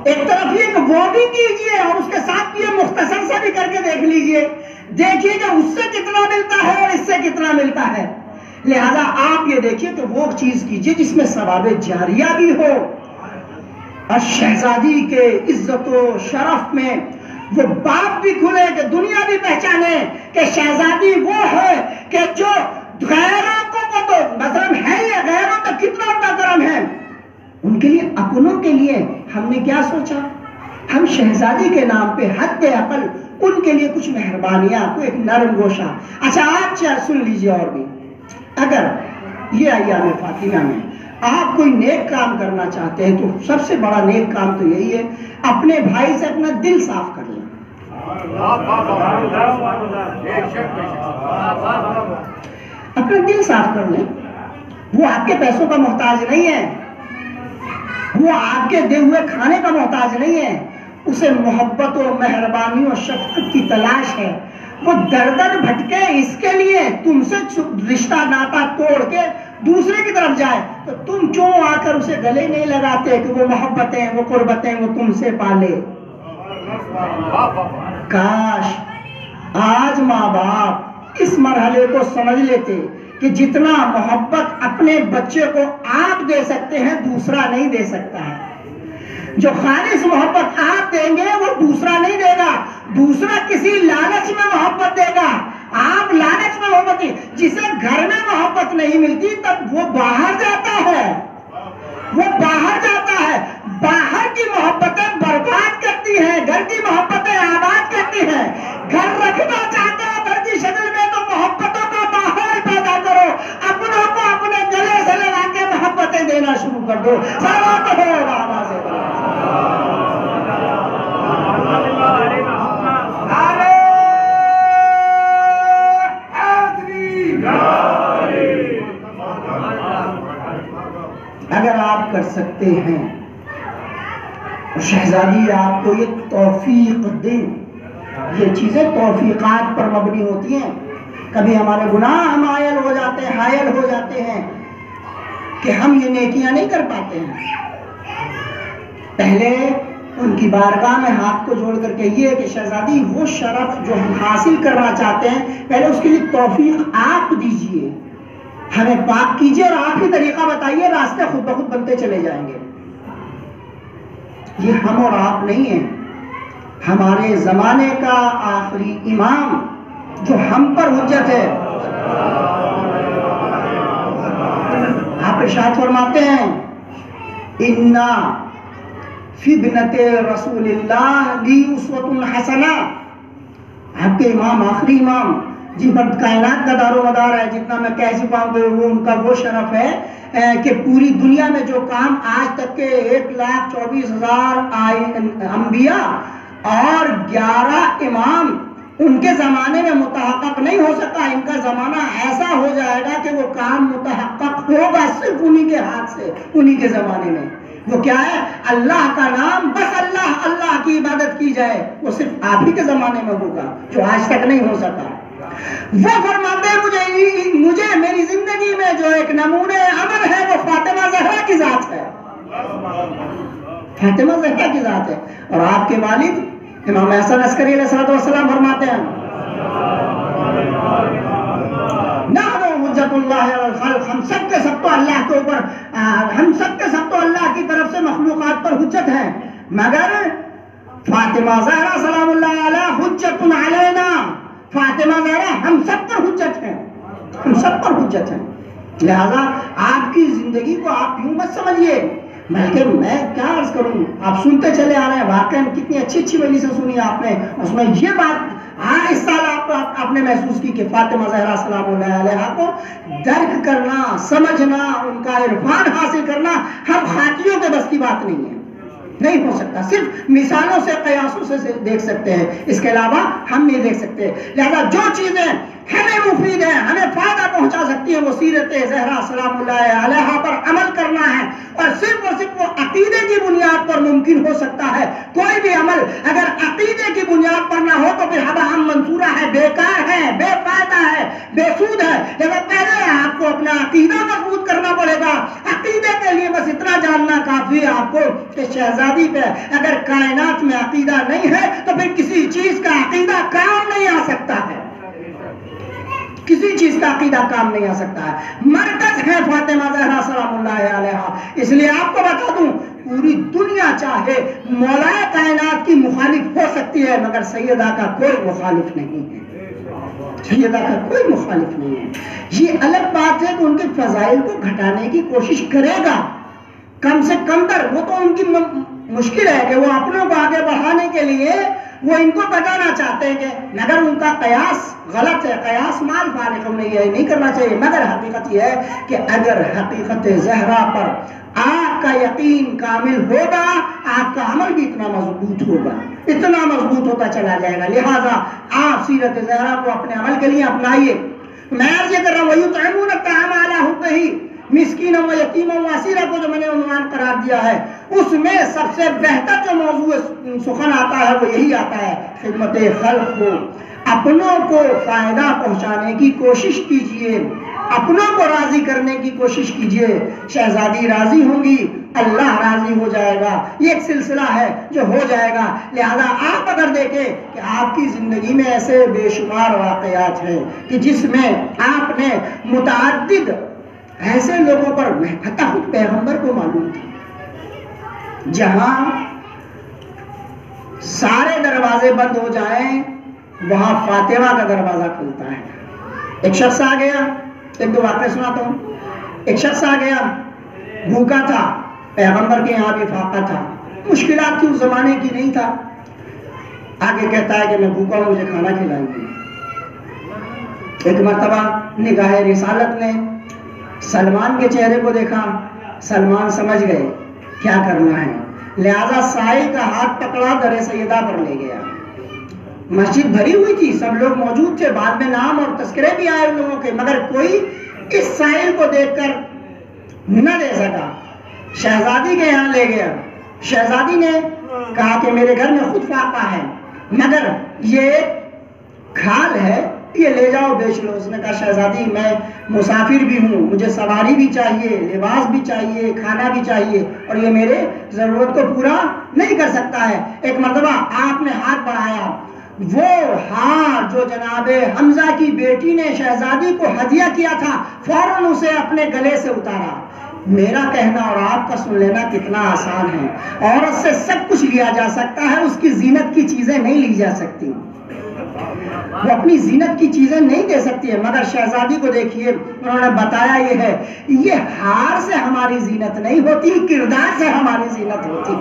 ایک طرف یہ کہ وہ بھی کیجئے اور اس کے ساتھ یہ مختصر سا بھی کر کے دیکھ لیجئے، دیکھیے کہ اس سے کتنا ملتا ہے اور اس سے کتنا ملتا ہے. لہذا آپ یہ دیکھیے کہ وہ چیز کیجئے جس میں ثواب جاریہ بھی ہو اور شہزادی کے عزت و شرف میں وہ باب بھی کھلے کہ دنیا بھی پہچانے کہ شہزادی وہ ہے کہ جو غیروں کو وہ تو مثلا ہے، یہ غیروں تو کتنا بڑا کرم ہے. ان کے لیے، اپنوں کے لیے ہم نے کیا سوچا؟ ہم شہزادی کے نام پہ حد اقل ان کے لیے کچھ مہربانیاں، کوئی ایک نرم گوشہ. اچھا آپ سن لیجئے، اور بھی اگر یہ ایام فاطمہ میں آپ کوئی نیک کام کرنا چاہتے ہیں تو سب سے بڑا نیک کام تو یہی ہے اپنے بھائی سے اپنا دل صاف کر لیں. اپنا دل صاف کر لیں. وہ آپ کے پیسوں کا محتاج نہیں ہے، وہ آپ کے دے ہوئے کھانے کا محتاج نہیں ہے، اسے محبت و مہربانی و شفقت کی تلاش ہے. وہ در در بھٹکے اس کے لیے تم سے رشتہ ناتا توڑ کے دوسرے کی طرف جائے تو تم کیوں آ کر اسے گلے نہیں لگاتے کہ وہ محبتیں، وہ قربتیں وہ تم سے پالے. کاش آج ماں باپ اس مرحلے کو سمجھ لیتے کہ جتنا محبت اپنے بچے کو آپ دے سکتے ہیں دوسرا نہیں دے سکتا ہے. جو خالص محبت آپ دیں گے وہ دوسرا نہیں دے گا. دوسرا کسی لالچ میں محبت دے گا. آپ لالچ میں محبت نہیں. جسے گھر میں محبت نہیں ملتی تب وہ باہر جاتا ہے. وہ باہر جاتا ہے. باہر کی محبتیں برباد کرتی ہیں, گھر کی محبتیں آباد کرتی ہیں. گھر رکھنا چاہتے ہو گھر کی شکل میں تو محبتوں کو باہر پیدا کرو. اپنوں کو اپنے گلے سے لگا کے محبتیں دینا شروع کر دو. صلوات ہو بابا سے. اگر آپ کر سکتے ہیں شہزادی آپ کو یہ توفیق دے. یہ چیزیں توفیقات پر مبنی ہوتی ہیں. کبھی ہمارے گناہ ہم حائل ہو جاتے ہیں کہ ہم یہ نیکیاں نہیں کر پاتے ہیں. پہلے ان کی بارگاہ میں ہاتھ کو جوڑ کر کہیے کہ شہزادی وہ شرف جو ہم حاصل کرنا چاہتے ہیں پہلے اس کے لیے توفیق آپ دیجئے, ہمیں پاک کیجئے اور آپ ہی طریقہ بتائیے, راستے خود بخود بنتے چلے جائیں گے. یہ ہم اور آپ نہیں ہیں. ہمارے زمانے کا آخری امام جو ہم پر حجت ہے, آپ ارشاد فرماتے ہیں اِنَّا فِي ابْنَتِ رسول اللہ لی اسوۃ حسنہ. آپ کے امام, آخری امام جن پر کائنات کا دار و مدار ہے, جتنا میں کہہ چکا ہوں وہ ان کا وہ شرف ہے کہ پوری دنیا میں جو کام آج تک کے 1,24,000 انبیاء اور 11 امام ان کے زمانے میں متحقق نہیں ہو سکا, ان کا زمانہ ایسا ہو جائے گا کہ وہ کام متحقق ہوگا صرف انہی کے ہاتھ سے, انہی کے زمانے میں. وہ کیا ہے؟ اللہ کا نام, بس اللہ, اللہ کی عبادت کی جائے. وہ صرف آپ ہی کے زمانے میں ہوگا جو آج تک نہیں ہو سکا. وہ فرماتے ہیں مجھے میری زندگی میں جو ایک نمونہ عمل ہے وہ فاطمہ زہرا کی ذات ہے. فاطمہ زہرا کی ذات ہے. اور آپ کے والد امام حسن عسکری علیہ السلام فرماتے ہیں نحن حجت اللہ علی الخلق, ہم سب کے سب تو اللہ کے اوپر, ہم سب کے سب تو اللہ کی طرف سے مخلوقات پر حجت ہیں, مگر فاطمہ زہرا سلام اللہ علیہ حجت علینا. فاطمہ زہرا ہم سب پر حجت ہیں, ہم سب پر حجت ہیں. لہذا آپ کی زندگی کو آپ یوں مت سمجھیے, بلکہ میں کیا عرض کروں, آپ سنتے چلے آ رہے ہیں. واقعاً کتنی اچھی اچھی مجلسیں سنی آپ نے, اس میں یہ بات اس سال آپ نے محسوس کی کہ فاطمہ زہرا سلام اللہ علیہا کو درک کرنا, سمجھنا, ان کا عرفان حاصل کرنا ہم خاکیوں کے بس کی بات نہیں ہے, نہیں ہو سکتا. صرف مثالوں سے, قیاسوں سے دیکھ سکتے ہیں, اس کے علاوہ ہم نہیں دیکھ سکتے. لہذا جو چیزیں ہمیں مفید ہیں, ہمیں فائدہ پہنچا سکتی ہیں, وہ سیرت زہرا سلام اللہ علیہا پر عمل کرنا ہے. اور صرف وہ عقیدے کی بنیاد پر ممکن ہو سکتا ہے. کوئی بھی عمل اگر عقیدے کی بنیاد پر نہ ہو تو پھر ہوا ہم منصورہ ہے, بیکار ہے, بے فائدہ ہے, بے سود ہے. لیکن پہلے آپ کو اپنا عقیدہ مضبوط کرنا پڑے گا. عقیدے کے لیے بس اتنا جاننا کافی ہے آپ کو کہ شہزادی پہ اگر کائنات میں عقیدہ نہیں ہے تو پھر کسی چیز کا عقیدہ کام نہیں آ سکتا ہے, کسی چیز کا عقیدہ کام نہیں آ سکتا ہے. مرکز ہے فاطمہ زہرا سلام اللہ علیہا. اس لیے آپ کو بتا دوں, پوری دنیا چاہے مولا کائنات کی مخالف ہو سکتی ہے, مگر سیدہ کا کوئی مخالف نہیں ہے. سیدہ کا کوئی مخالف نہیں ہے. یہ الگ بات ہے کہ ان کے فضائل کو گھٹانے کی کوشش کرے گا, کم سے کم تر. وہ تو ان کی مشکل ہے کہ وہ اپنوں کو آگے بڑھانے کے لیے وہ ان کو بتانا چاہتے ہیں کہ مگر ان کا قیاس غلط ہے, قیاس مال فارغ نہیں ہے, نہیں کرنا چاہیے. مگر حقیقت یہ ہے کہ اگر حقیقت زہرا پر آپ کا یقین کامل ہوگا, آپ کا عمل بھی اتنا مضبوط ہوگا, اتنا مضبوط ہوتا چلا جائے گا. لہٰذا آپ سیرت زہرا کو اپنے عمل کے لیے اپنائیے. میں عرض یہ کر رہا ہوں وَيُطْعِمُونَ الطَّعَامَ عَلَىٰ حُبِّهِ مسکینا و یتیما و اسیرا کو جو میں نے عنوان قرار دیا ہے, اس میں سب سے بہتر جو موضوع سخن آتا ہے وہ یہی آتا ہے, خدمت خلق کو, اپنوں کو فائدہ پہنچانے کی کوشش کیجئے, اپنوں کو راضی کرنے کی کوشش کیجئے. شہزادی راضی ہوں گی, اللہ راضی ہو جائے گا. یہ ایک سلسلہ ہے جو ہو جائے گا. لہذا آپ اگر دیکھیں کہ آپ کی زندگی میں ایسے بے شمار واقعات ہیں کہ جس میں آپ نے متعدد ایسے لوگوں پر, حتی خود پیغمبر کو معلوم تھا, جہاں سارے دروازے بند ہو جائیں، وہاں فاطمہ کا دروازہ کھلتا ہے۔ ایک شخص آ گیا، ایک دو واقعہ سناتا ہوں۔ ایک شخص آ گیا، بھوکا تھا، پیغمبر کے یہاں بھی فاقہ تھا، مشکلات تھی، اس زمانے کی نہیں تھا۔ آگے کہتا ہے کہ میں بھوکا ہوں، مجھے کھانا کھلائیے۔ ایک مرتبہ نگاہ رسالت نے سلمان کے چہرے کو دیکھا، سلمان سمجھ گئے کیا کرنا ہے، لہذا سائل کا ہاتھ پکڑا، در سیدہ پر لے گیا۔ مسجد بھری ہوئی تھی، سب لوگ موجود تھے، بعد میں نام اور تذکرے بھی آئے ان لوگوں کے، مگر کوئی اس سائل کو دیکھ کر نہ دے سکا۔ شہزادی کے یہاں لے گیا، شہزادی نے کہا کہ میرے گھر میں خود فاقہ ہے، مگر یہ کھال ہے، یہ لے جاؤ بیچ لو۔ اس نے کہا شہزادی میں مسافر بھی ہوں، مجھے سواری بھی چاہیے، لباس بھی چاہیے، کھانا بھی چاہیے، اور یہ میرے ضرورت کو پورا نہیں کر سکتا ہے۔ ایک مرتبہ آپ نے ہاتھ بڑھایا، وہ ہار جو جناب حمزہ کی بیٹی نے شہزادی کو ہدیہ کیا تھا، فوراً اسے اپنے گلے سے اتارا۔ میرا کہنا اور آپ کا سن لینا کتنا آسان ہے۔ عورت سے سب کچھ لیا جا سکتا ہے، اس کی زینت کی چیزیں نہیں لی جا سکتی، وہ اپنی زینت کی چیزیں نہیں دے سکتی ہے، مگر شہزادی کو دیکھیے، انہوں نے بتایا یہ ہار سے ہماری زینت نہیں ہوتی، کردار سے ہماری زینت ہوتی۔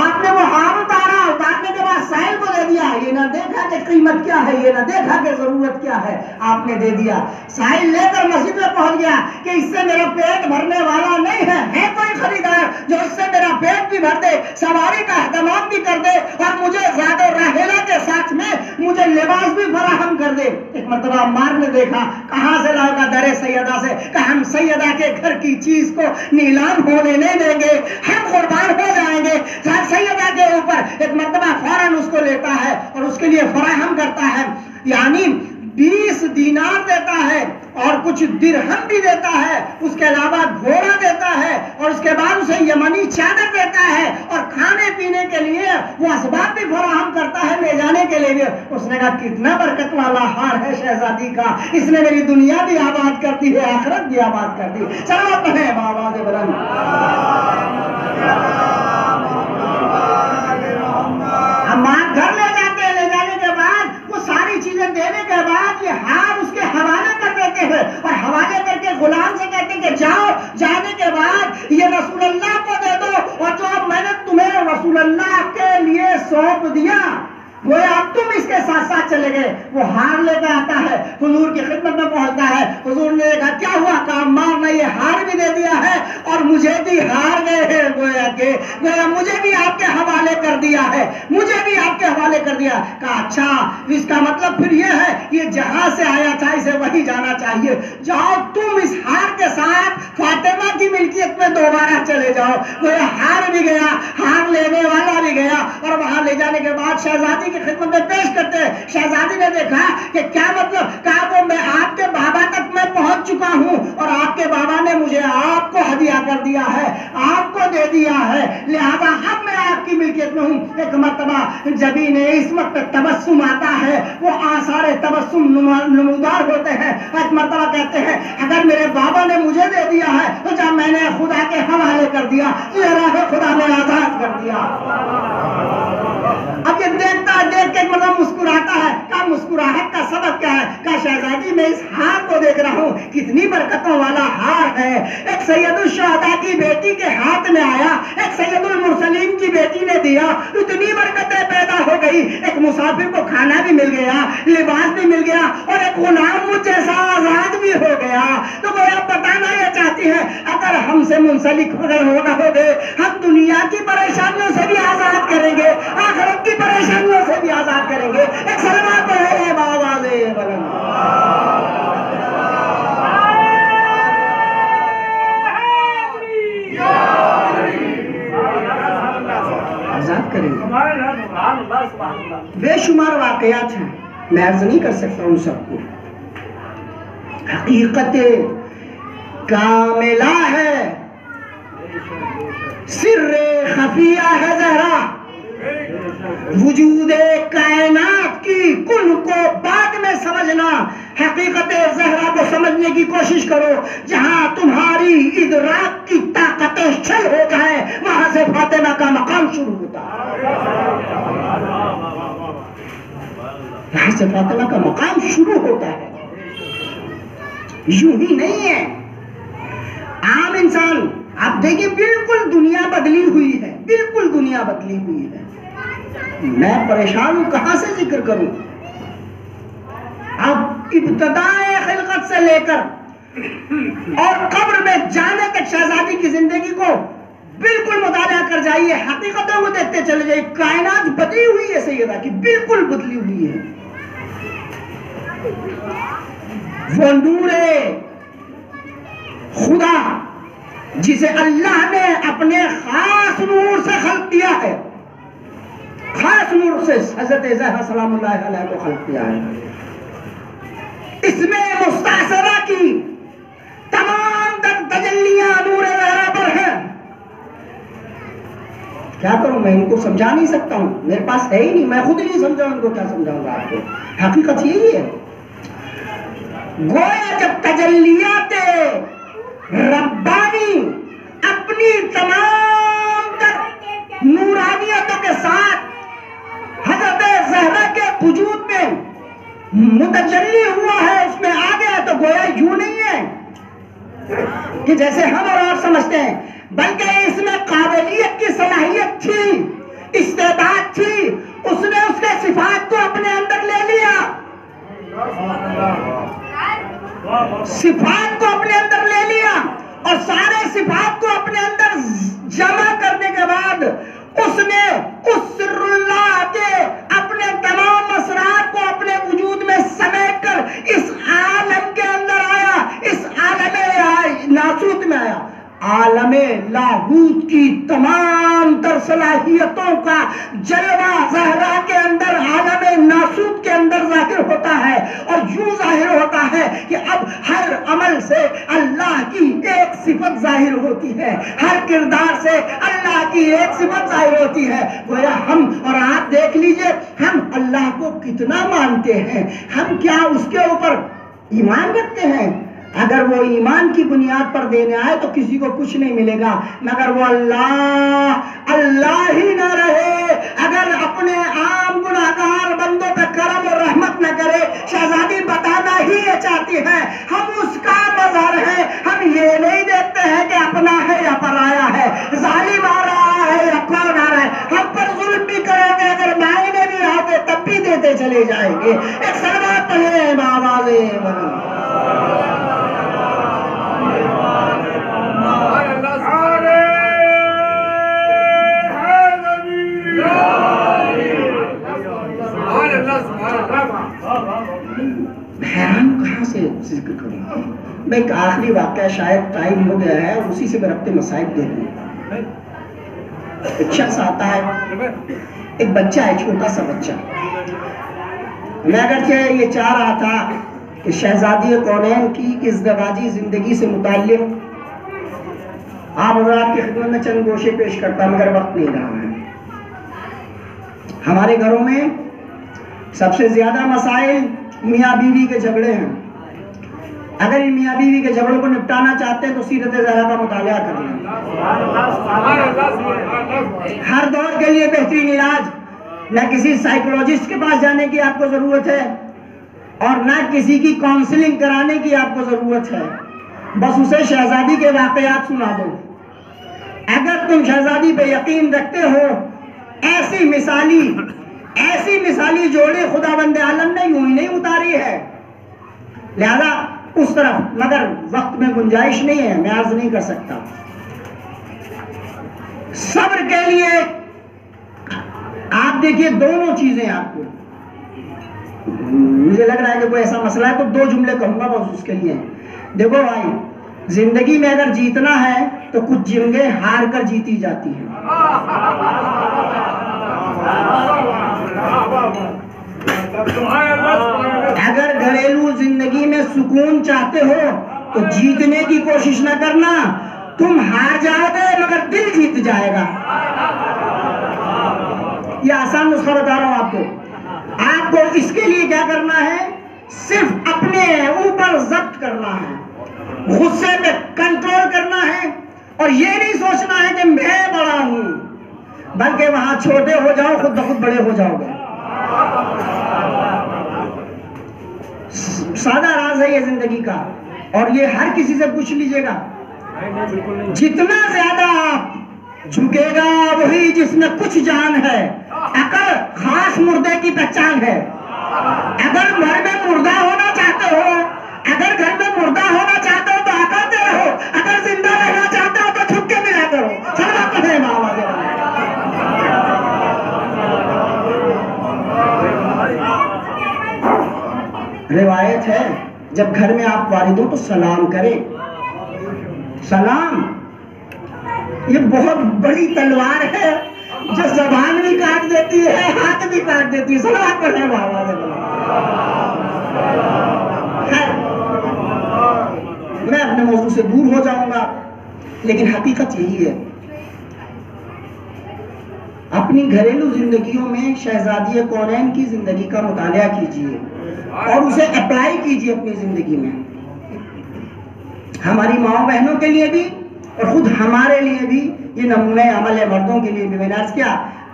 آپ نے وہ ہار اتارا، اتارنے کے بعد سائل کو دے دیا، یہ نہ دیکھا کہ قیمت کیا ہے، یہ نہ دیکھا کہ ضرورت کیا ہے، آپ نے دے دیا۔ سائل لے کر مسجد میں پہنچ گیا کہ اس سے میرا پیٹ بھرنے والا نہیں ہے کوئی خریدار جو اس سے میرا پیٹ بھی بھر دے، سواری کا اہتمام بھی کر دے، اور مجھے زیادہ راحلہ کے ساتھ میں مجھے لباس بھی فراہم کر دے۔ ایک مرتبہ عمار نے دیکھا، کہاں سے لاؤ گا؟ در سیدہ سے۔ کہ ہم سیدہ کے گھر کی چیز کو نیلام ہونے نہیں دیں گے، ہم قربان ہو جائیں گے سیدہ کے اوپر۔ ایک مرتبہ فوراً اس کو لیتا ہے اور اس کے لیے فراہم کرتا ہے، یعنی 20 دینار دیتا ہے اور کچھ درہم بھی دیتا ہے، اس کے علاوہ گھوڑا دیتا ہے، اور اس کے بعد اسے یمنی چادر دیتا ہے، اور کھانے پینے کے لیے وہ اسباب بھی فراہم کرتا ہے لے جانے کے لیے۔ اس نے کہا کتنا برکت والا ہار ہے شہزادی کا، اس نے میری دنیا بھی آباد کر دی ہے، آخرت بھی آباد کر دی۔ چلو پڑھیں بآواز بلند۔ ہم گھر لے جاتے ہیں، لے جانے کے بعد وہ ساری چیزیں دینے کے بعد یہ ہار اس کے حوالے کر دیتے ہیں، اور حوالے کر کے غلام سے کہتے ہیں کہ جاؤ، جانے کے بعد یہ رسول اللہ کو دے دو، اور جو اب میں نے تمہیں رسول اللہ کے لیے سونپ دیا وہ اب تم اس کے ساتھ ساتھ چلے گئے۔ وہ ہار لے کے آتا ہے، حضور کی خدمت میں پہنچتا ہے۔ حضور نے کہا کیا ہوا؟ کہا عمار نے یہ ہار بھی دے دیا ہے اور مجھے بھی ہار گئے ہیں، گویا مجھے بھی آپ کے حوالے کر دیا ہے، مجھے بھی آپ کے حوالے کر دیا۔ کہا اچھا، اس کا مطلب پھر یہ ہے یہ جہاں سے آیا تھا اسے وہی جانا چاہیے، جاؤ تم اس ہار کے ساتھ فاطمہ کی ملکیت میں دوبارہ چلے جاؤ۔ گویا ہار بھی گیا، ہار لینے والا بھی گیا، اور وہاں لے جانے کے بعد شہزادی کی خدمت میں پیش کرتے ہیں۔ شہزادی نے دیکھا کہ کیا مطلب؟ کہا وہ میں آپ کے بابا تک میں پہنچ چکا ہوں، اور آپ کے بابا نے مجھے آپ کو ہدیہ کر دیا ہے، آپ کو دے دیا ہے، لہذا اب میں آپ کی ملکیت میں ہوں۔ ایک مرتبہ جبین اس وقت تبسم آتا ہے، وہ آثار تبسم نمودار ہوتے ہیں۔ ایک مرتبہ کہتے ہیں اگر میرے بابا نے مجھے دے دیا ہے تو جب میں نے خدا کے حوالے کر دیا، راہ خدا نے آزاد کر دیا۔ اب یہ دیکھ کے ایک مرتبہ مسکراتا ہے۔ کہا مسکراہٹ کا سبب کیا ہے؟ کہا شہزادی میں اس ہار کو دیکھ رہا ہوں، کتنی برکتوں والا ہار ہے، ایک سید الشہداء کی بیٹی کے ہاتھ میں آیا، ایک سید المرسلین کی بیٹی نے دیا، اتنی برکتیں پیدا ہو گئی، ایک مسافر کو کھانا بھی مل گیا، لباس بھی مل گیا، اور ایک غلام مجھ جیسا آزاد بھی ہو گیا۔ تو وہ اب بتانا یہ چاہتی ہے اگر ہم سے منسلک ہونا ہوگے، ہم دنیا کی پریشانیوں سے بھی آزاد کریں گے، آخرت کی پریشانیوں سے بھی آزاد کریں گے۔ ایک سلام پڑھے بآواز بلند۔ آزاد کریں گے۔ بے شمار واقعات ہیں، میں عرض نہیں کر سکتا ہوں سب کو۔ حقیقت کاملہ ہے، سر خفیہ ہے زہرا، وجود کائنات کی کن کو بعد میں سمجھنا حقیقت زہرا کو سمجھنے کی کوشش کرو. جہاں تمہاری ادراک کی طاقتیں شل ہو جائیں وہاں سے فاطمہ کا مقام شروع ہوتا ہے. یہاں سے فاطمہ کا مقام شروع ہوتا ہے. یوں ہی نہیں ہے. عام انسان آپ دیکھیں بالکل دنیا بدلی ہوئی ہے, بالکل دنیا بدلی ہوئی ہے. میں پریشان ہوں کہاں سے ذکر کروں. اب ابتدائے خلقت سے لے کر اور قبر میں جانے تک شہزادی کی زندگی کو بالکل مطالعہ کر جائیے, حقیقتوں کو دیکھتے چلے جائیے. کائنات بدلی ہوئی ہے سیدہ کی, بالکل بدلی ہوئی ہے. وہ نور خدا جسے اللہ نے اپنے خاص نور سے خلق کیا ہے, خاص نور سے حضرت زہرا سلام اللہ علیہ کو خلق کیا ہے, اس میں مستعصرہ کی تمام تجلیاں نور زہرا پر ہیں. کیا کروں میں, ان کو سمجھا نہیں سکتا ہوں, میرے پاس ہے ہی نہیں, میں خود ہی نہیں سمجھاؤں, ان کو کیا سمجھاؤں گا آپ کو. حقیقت یہی ہے. گویا جب تجلیات ربانی اپنی تمام تر نورانیتوں کے ساتھ حضرت زہرا کے وجود میں متجلی ہوا ہے, اس میں آ گیا, تو گویا یوں نہیں ہے کہ جیسے ہم اور آپ سمجھتے ہیں, بلکہ اس میں قابلیت کی صلاحیت تھی, استعداد تھی. اس نے اس کے صفات کو اپنے اندر لے لیا, صفات کو اپنے اندر لے لیا, اور سارے صفات کو اپنے اندر جمع کرنے کے بعد اس نے اس سر اللہ کے اپنے تمام اسرار کو اپنے وجود میں سمیٹ کر اس عالم کے اندر آیا, اس عالم ناسوت میں آیا. عالم لاہوت کی تمام تر صلاحیتوں کا جلوہ زہرا کے اندر عالم ناسوت کے اندر ظاہر ہوتا ہے, اور یوں ظاہر ہوتا ہے کہ اب ہر عمل سے اللہ کی ایک صفت ظاہر ہوتی ہے, ہر کردار سے اللہ کی ایک صفت ظاہر ہوتی ہے. گویا ہم اور آپ دیکھ لیجئے, ہم اللہ کو کتنا مانتے ہیں, ہم کیا اس کے اوپر ایمان رکھتے ہیں. اگر وہ ایمان کی بنیاد پر دینے آئے تو کسی کو کچھ نہیں ملے گا, مگر وہ اللہ ہی نہ رہے, اگر اپنے عام گناہگار بندوں پہ کرم اور رحمت نہ کرے. شہزادی بتانا ہی یہ چاہتی ہے ہم اس کا مظہر ہیں, ہم یہ نہیں دیکھتے ہیں کہ اپنا ہے یا پرایا ہے, ظالم آ رہا ہے یا کون آ رہا ہے. ہم پر ظلم بھی کریں گے, اگر معنی بھی آتے تب بھی دیتے چلے جائیں گے. ایک سلوات پڑھیں بآواز بلند. حیران کہاں سے ذکر کروں. میں ایک آخری واقعہ, شاید ٹائم ہو گیا ہے, اسی سے میں اپنے مصائب دے دوں. ایک شخص آتا ہے, ایک بچہ ہے, چھوٹا سا بچہ. میں اگرچہ یہ چاہ رہا تھا کہ شہزادی کونین کی ازدواجی زندگی سے متعلق آپ حضرات کی خدمت میں چند گوشے پیش کرتا, مگر وقت نہیں رہا ہے. ہمارے گھروں میں سب سے زیادہ مسائل میاں بیوی کے جھگڑے ہیں. اگر ان میاں بیوی کے جھگڑوں کو نپٹانا چاہتے ہیں تو سیرت زہرا کا مطالعہ کر لیں. ہر دور کے لیے بہترین علاج. نہ کسی سائیکولوجسٹ کے پاس جانے کی آپ کو ضرورت ہے, اور نہ کسی کی کاؤنسلنگ کرانے کی آپ کو ضرورت ہے. بس اسے شہزادی کے واقعات سنا دو. اگر تم شہزادی پہ یقین رکھتے ہو, ایسی مثالی جوڑے خداوند عالم نے یوں ہی نہیں اتاری ہے. لہذا اس طرف, مگر وقت میں گنجائش نہیں ہے, میں عرض نہیں کر سکتا. صبر کے لیے آپ دیکھیے دونوں چیزیں آپ کو, مجھے لگ رہا ہے کہ کوئی ایسا مسئلہ ہے تو 2 جملے کہوں گا بس اس کے لیے. دیکھو بھائی, زندگی میں اگر جیتنا ہے تو کچھ جنگیں ہار کر جیتی جاتی ہیں. اگر گھریلو زندگی میں سکون چاہتے ہو تو جیتنے کی کوشش نہ کرنا, تم ہار جاؤ گے مگر دل جیت جائے گا. یہ آسان نسخہ بتا رہا ہوں آپ کو. آپ کو اس کے لیے کیا کرنا ہے, صرف اپنے اوپر ضبط کرنا ہے، غصے پہ کنٹرول کرنا ہے، اور یہ نہیں سوچنا ہے کہ میں بڑا ہوں، بلکہ وہاں چھوٹے ہو جاؤ خود بخود بڑے ہو جاؤ گے۔ سادہ راز ہے یہ زندگی کا، اور یہ ہر کسی سے پوچھ لیجئے گا، جتنا زیادہ آپ جھکے گا وہی جس میں کچھ جان ہے۔ عقل خاص مردے کی پہچان ہے۔ اگر گھر میں مردہ ہونا چاہتے ہو، اگر گھر میں مردہ ہونا چاہتے ہو تو عقل دے رہو، اگر زندہ رہنا چاہتے ہو تو جھک کے ملا کرو۔ سلام پڑھیں بابا دے رہا۔ روایت ہے جب گھر میں آپ وارد ہو تو سلام کریں۔ سلام یہ بہت بڑی تلوار ہے جو زبان بھی کاٹ دیتی ہے، ہاتھ بھی کاٹ دیتی ہے۔ سلام پڑھیں بابا دے رہا۔ میں اپنے موضوع سے دور ہو جاؤں گا، لیکن حقیقت یہی ہے، اپنی گھریلو زندگیوں میں شہزادی کونین کی زندگی کا مطالعہ کیجئے اور اسے اپلائی کیجئے اپنی زندگی میں۔ ہماری ماں بہنوں کے لیے بھی اور خود ہمارے لیے بھی یہ نمونہ عمل ہے، مردوں کے لیے بھی۔ میں نے عرض کیا،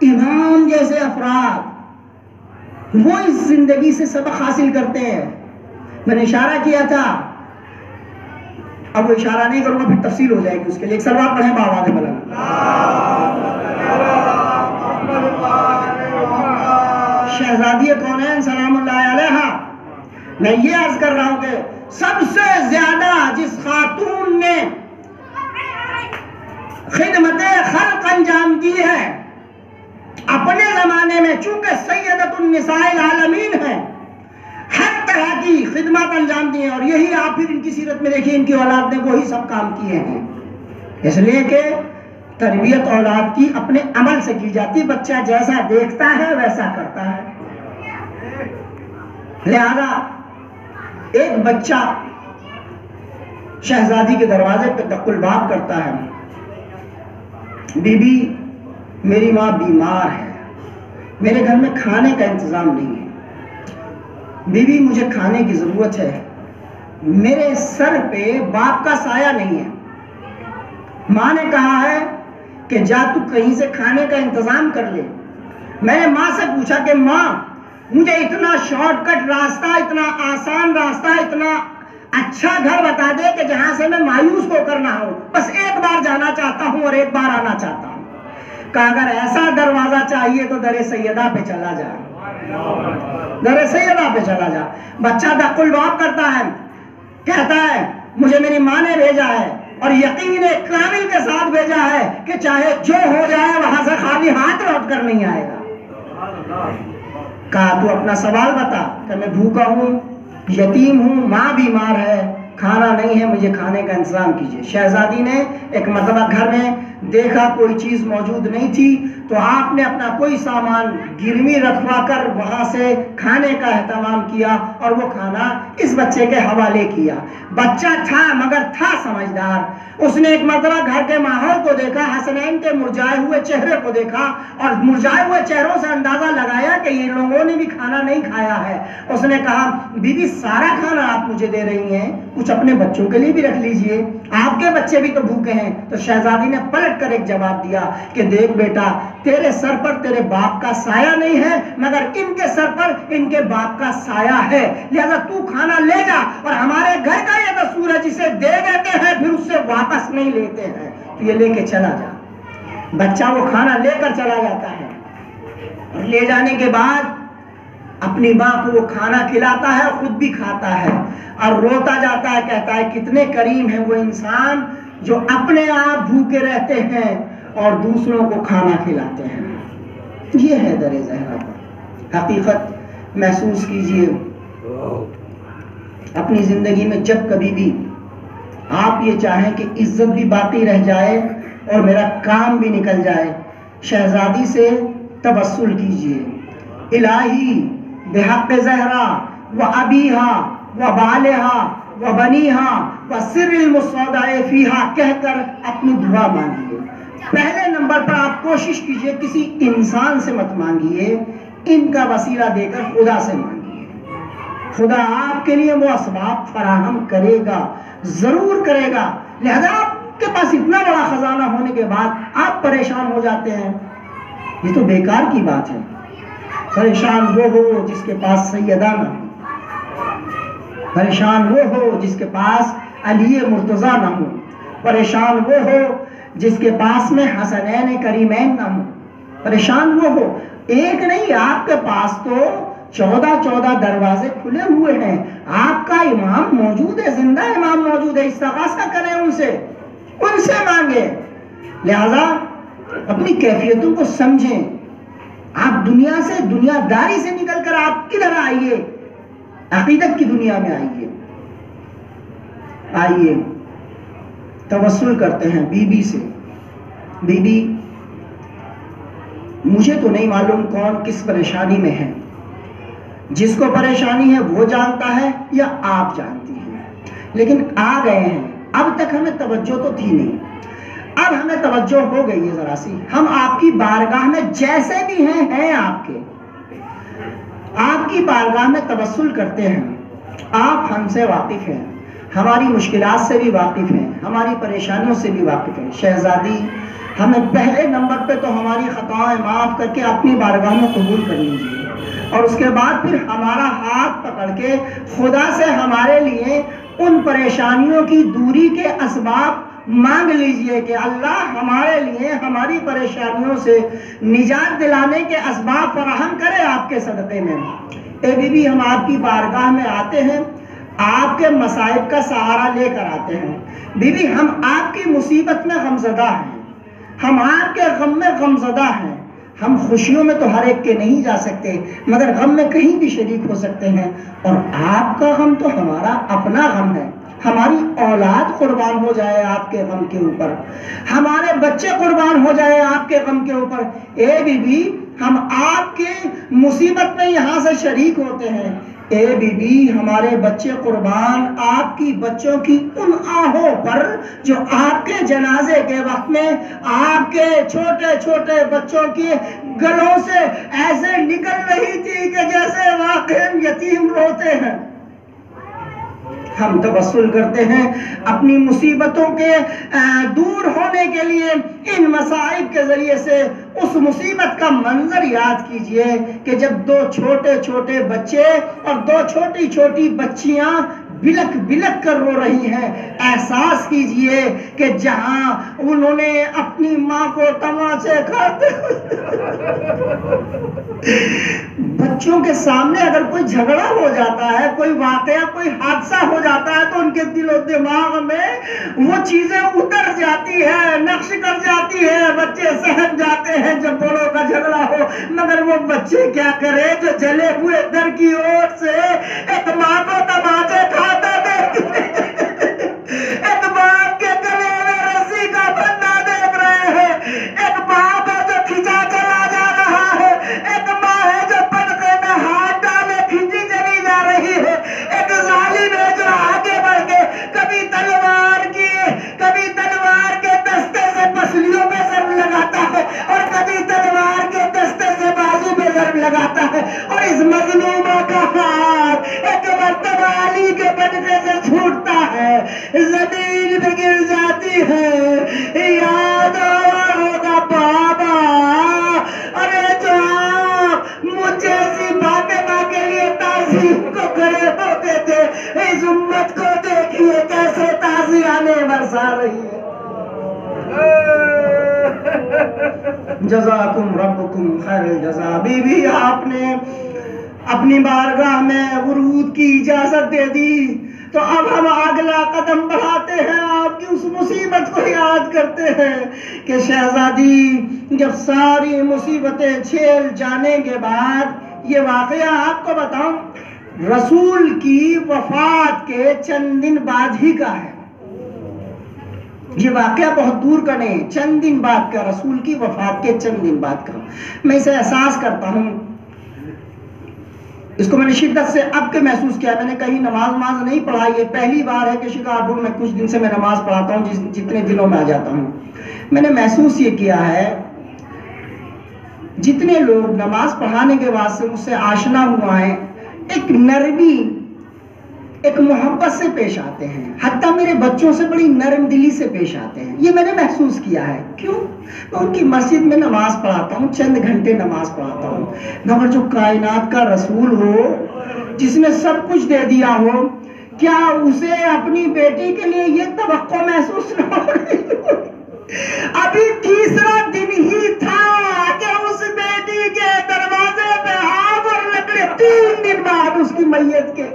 امام جیسے افراد وہ اس زندگی سے سبق حاصل کرتے ہیں۔ میں نے اشارہ کیا تھا، اب وہ اشارہ نہیں کروں گا پھر تفصیل ہو جائے گی اس کے لیے۔ ایک سلوات پڑھیں بآواز بلند۔ شہزادی کونین سلام اللہ علیہا، میں یہ عرض کر رہا ہوں کہ سب سے زیادہ جس خاتون نے خدمت خلق انجام دی ہے اپنے زمانے میں، چونکہ سیدۃ النساء العالمین ہے، ہر طرح کی خدمات انجام دی ہیں، اور یہی آپ پھر ان کی سیرت میں دیکھیں، ان کی اولاد نے وہی سب کام کیے ہیں، اس لیے کہ تربیت اولاد کی اپنے عمل سے کی جاتی، بچہ جیسا دیکھتا ہے ویسا کرتا ہے۔ لہذا ایک بچہ شہزادی کے دروازے پہ دق الباب کرتا ہے، بی بی میری ماں بیمار ہے، میرے گھر میں کھانے کا انتظام نہیں ہے، بی بی مجھے کھانے کی ضرورت ہے، میرے سر پہ باپ کا سایہ نہیں ہے۔ ماں نے کہا ہے کہ جا تو کہیں سے کھانے کا انتظام کر لے۔ میں نے ماں سے پوچھا کہ ماں مجھے اتنا شارٹ کٹ راستہ، اتنا آسان راستہ، اتنا اچھا گھر بتا دے کہ جہاں سے میں مایوس ہو کر نہ ہوں، بس ایک بار جانا چاہتا ہوں اور ایک بار آنا چاہتا ہوں۔ کہا اگر ایسا دروازہ چاہیے تو در سیدہ پہ چلا جا، در سیدہ پہ چلا جا۔ بچہ دق الباب کرتا ہے، کہتا ہے مجھے میری ماں نے بھیجا ہے، اور یقین کامل کے ساتھ بھیجا ہے کہ چاہے جو ہو جائے وہاں سے خالی ہاتھ لوٹ کر نہیں آئے گا۔ کہا تو اپنا سوال بتا، کہ میں بھوکا ہوں، یتیم ہوں، ماں بیمار ہے، کھانا نہیں ہے، مجھے کھانے کا انتظام کیجئے۔ شہزادی نے ایک مرتبہ گھر میں دیکھا کوئی چیز موجود نہیں تھی، تو آپ نے اپنا کوئی سامان گروی رکھوا کر وہاں سے کھانے کا اہتمام کیا اور وہ کھانا اس بچے کے حوالے کیا۔ بچہ تھا مگر تھا سمجھدار، اس نے ایک مرتبہ گھر کے ماحول کو دیکھا، حسنین کے مرجائے ہوئے چہرے کو دیکھا اور مرجائے ہوئے چہروں سے اندازہ لگایا کہ یہ لوگوں نے بھی کھانا نہیں کھایا ہے۔ اس نے کہا بی بی سارا کھانا آپ مجھے دے رہی ہیں، کچھ اپنے بچوں کے لیے بھی رکھ لیجئے، آپ کے بچے بھی تو بھوکے ہیں۔ تو شہزادی نے پلٹ کر ایک جواب دیا کہ دیکھ بیٹا، تیرے سر پر تیرے باپ کا سایہ نہیں ہے، مگر ان کے سر پر ان کے باپ کا سایہ ہے، لہذا تو کھانا لے جا، اور ہمارے گھر کا یہ دستور ہے جسے دے دیتے ہیں پھر اس سے واپس نہیں لیتے ہیں، تو یہ لے کے چلا جا۔ بچہ وہ کھانا لے کر چلا جاتا ہے، اور لے جانے کے بعد اپنی ماں کو وہ کھانا کھلاتا ہے، خود بھی کھاتا ہے اور روتا جاتا ہے، کہتا ہے کتنے کریم ہیں وہ انسان جو اپنے آپ بھوکے رہتے ہیں اور دوسروں کو کھانا کھلاتے ہیں۔ یہ ہے در زہرا پر حقیقت محسوس کیجئے۔ اپنی زندگی میں جب کبھی بھی آپ یہ چاہیں کہ عزت بھی باقی رہ جائے اور میرا کام بھی نکل جائے، شہزادی سے توسل کیجئے، الہی بحق زہرا و ابیہا و بالہا و بنیہا و سر المستودع فیہا کہہ کر اپنی دعا مانگیے۔ پہلے نمبر پر آپ کوشش کیجئے کسی انسان سے مت مانگیے، ان کا وسیلہ دے کر خدا سے مانگیے۔ خدا آپ کے لیے وہ اسباب فراہم کرے گا، ضرور کرے گا۔ لہذا آپ کے پاس اتنا بڑا خزانہ ہونے کے بعد آپ پریشان ہو جاتے ہیں، یہ تو بیکار کی بات ہے۔ پریشان وہ ہو جس کے پاس سیدہ نہ ہو، پریشان وہ ہو جس کے پاس علی مرتضیٰ نہ ہو، پریشان وہ ہو جس کے پاس میں حسنین کریمین نہ ہو، پریشان وہ ہو۔ ایک نہیں، آپ کے پاس تو 14 دروازے کھلے ہوئے ہیں، آپ کا امام موجود ہے، زندہ امام موجود ہے، استغاثہ کریں ان سے مانگیں۔ لہذا اپنی کیفیتوں کو سمجھیں۔ آپ دنیا سے، دنیا داری سے نکل کر آپ کدھر آئیے؟ عقیدت کی دنیا میں آئیے۔ توسل کرتے ہیں بی بی سے، بی بی مجھے تو نہیں معلوم کون کس پریشانی میں ہے، جس کو پریشانی ہے وہ جانتا ہے یا آپ جانتی ہیں، لیکن آ گئے ہیں۔ اب تک ہمیں توجہ تو تھی نہیں، اب ہمیں توجہ ہو گئی ہے ذرا سی۔ ہم آپ کی بارگاہ میں جیسے بھی ہیں آپ کی بارگاہ میں توسل کرتے ہیں۔ آپ ہم سے واقف ہیں، ہماری مشکلات سے بھی واقف ہیں، ہماری پریشانیوں سے بھی واقف ہیں۔ شہزادی، ہمیں پہلے نمبر پہ تو ہماری خطائیں معاف کر کے اپنی بارگاہ میں قبول کر لیجیے، اور اس کے بعد پھر ہمارا ہاتھ پکڑ کے خدا سے ہمارے لیے ان پریشانیوں کی دوری کے اسباب مانگ لیجئے کہ اللہ ہمارے لیے ہماری پریشانیوں سے نجات دلانے کے اسباب فراہم کرے آپ کے صدقے میں۔ اے بی بی، ہم آپ کی بارگاہ میں آتے ہیں، آپ کے مصائب کا سہارا لے کر آتے ہیں۔ بی بی، ہم آپ کی مصیبت میں غمزدہ ہیں، ہم آپ کے غم میں غمزدہ ہیں۔ ہم خوشیوں میں تو ہر ایک کے نہیں جا سکتے، مگر غم میں کہیں بھی شریک ہو سکتے ہیں، اور آپ کا غم تو ہمارا اپنا غم ہے۔ ہماری اولاد قربان ہو جائے آپ کے غم کے اوپر، ہمارے بچے قربان ہو جائے آپ کے غم کے اوپر۔ اے بی بی، ہم آپ کی مصیبت میں یہاں سے شریک ہوتے ہیں۔ اے بی بی، ہمارے بچے قربان آپ کی بچوں کی ان آہوں پر جو آپ کے جنازے کے وقت میں آپ کے چھوٹے چھوٹے بچوں کے گلوں سے ایسے نکل رہی تھی کہ جیسے واقعاً یتیم روتے ہیں۔ ہم توسل کرتے ہیں اپنی مصیبتوں کے دور ہونے کے لیے، ان مصائب کے ذریعے سے اس مصیبت کا منظر یاد کیجئے کہ جب 2 چھوٹے چھوٹے بچے اور 2 چھوٹی چھوٹی بچیاں بلک بلک کر رو رہی ہیں۔ احساس کیجئے کہ جہاں انہوں نے اپنی ماں کو تماچے کھاتے بچوں کے سامنے اگر کوئی جھگڑا ہو جاتا ہے، کوئی واقعہ، کوئی حادثہ ہو جاتا ہے، تو ان کے دل و دماغ میں وہ چیزیں اتر جاتی ہے، نقش کر جاتی ہے، بچے سہم جاتے ہیں جب بڑوں کا جھگڑا ہو۔ مگر وہ بچے کیا کرے جو جلے ہوئے در کی اوٹ سے ایک ماں کو تماچے کھاتا دیکھتے، ایک باپ کے گلے میں رسی کا بندہ دیکھ رہے ہیں، ایک باپ ہے جو کھچا چلا جا رہا ہے، ایک ماں ہے جو پردے میں ہاتھ ڈالے کھینچی چلی جا رہی ہے، ایک ظالم ہے جو آگے بڑھ کے کبھی تلوار کے دستے سے پسلیوں پہ ضرب لگاتا ہے، اور کبھی تلوار کے دستے سے بازو پہ ضرب لگاتا ہے، اور اس مظلومہ کا ہاتھ ایک مرتبہ علی کے بدنے سے چھوٹتا ہے، زمین پہ گر جاتی ہے۔ یاد ہوگا بابا، ارے جو آپ مجھے ایسی فاطمہ کے لیے تعظیم کو کھڑے ہوتے تھے، اس امت کو دیکھیے کیسے تعزیانے برسا رہی ہے۔ جزاکم ربکم خیر الجزا۔ بی بی، آپ نے اپنی بارگاہ میں ورود کی اجازت دے دی، تو اب ہم اگلا قدم بڑھاتے ہیں، آپ کی اس مصیبت کو یاد کرتے ہیں کہ شہزادی جب ساری مصیبتیں جھیل جانے کے بعد، یہ واقعہ آپ کو بتاؤں رسول کی وفات کے چند دن بعد ہی کا ہے۔ یہ واقعہ بہت دور کا نہیں، چند دن بعد کا، رسول کی وفات کے چند دن بعد کا۔ میں اسے احساس کرتا ہوں، اس کو میں نے شدت سے اب کے محسوس کیا۔ میں نے کہیں نماز نہیں پڑھائی، یہ پہلی بار ہے کہ شکارپور میں کچھ دن سے میں نماز پڑھاتا ہوں، جتنے دنوں میں آ جاتا ہوں۔ میں نے محسوس یہ کیا ہے، جتنے لوگ نماز پڑھانے کے بعد سے مجھ سے آشنا ہوا ہے، ایک نرمی ایک محبت سے پیش آتے ہیں، حتیٰ میرے بچوں سے بڑی نرم دلی سے پیش آتے ہیں. یہ میں نے محسوس کیا ہے. کیوں؟ میں ان کی مسجد میں نماز پڑھاتا ہوں، چند گھنٹے نماز پڑھاتا ہوں، مگر جو کائنات کا رسول ہو، جس نے سب کچھ دے دیا ہو، کیا اسے اپنی بیٹی کے لیے یہ توقع محسوس نہ ہو رہی ہو؟ ابھی تیسرا دن ہی تھا کہ اس بیٹی کے دروازے پہ آگ اور لکڑی، 3 دن بعد اس کی میت کے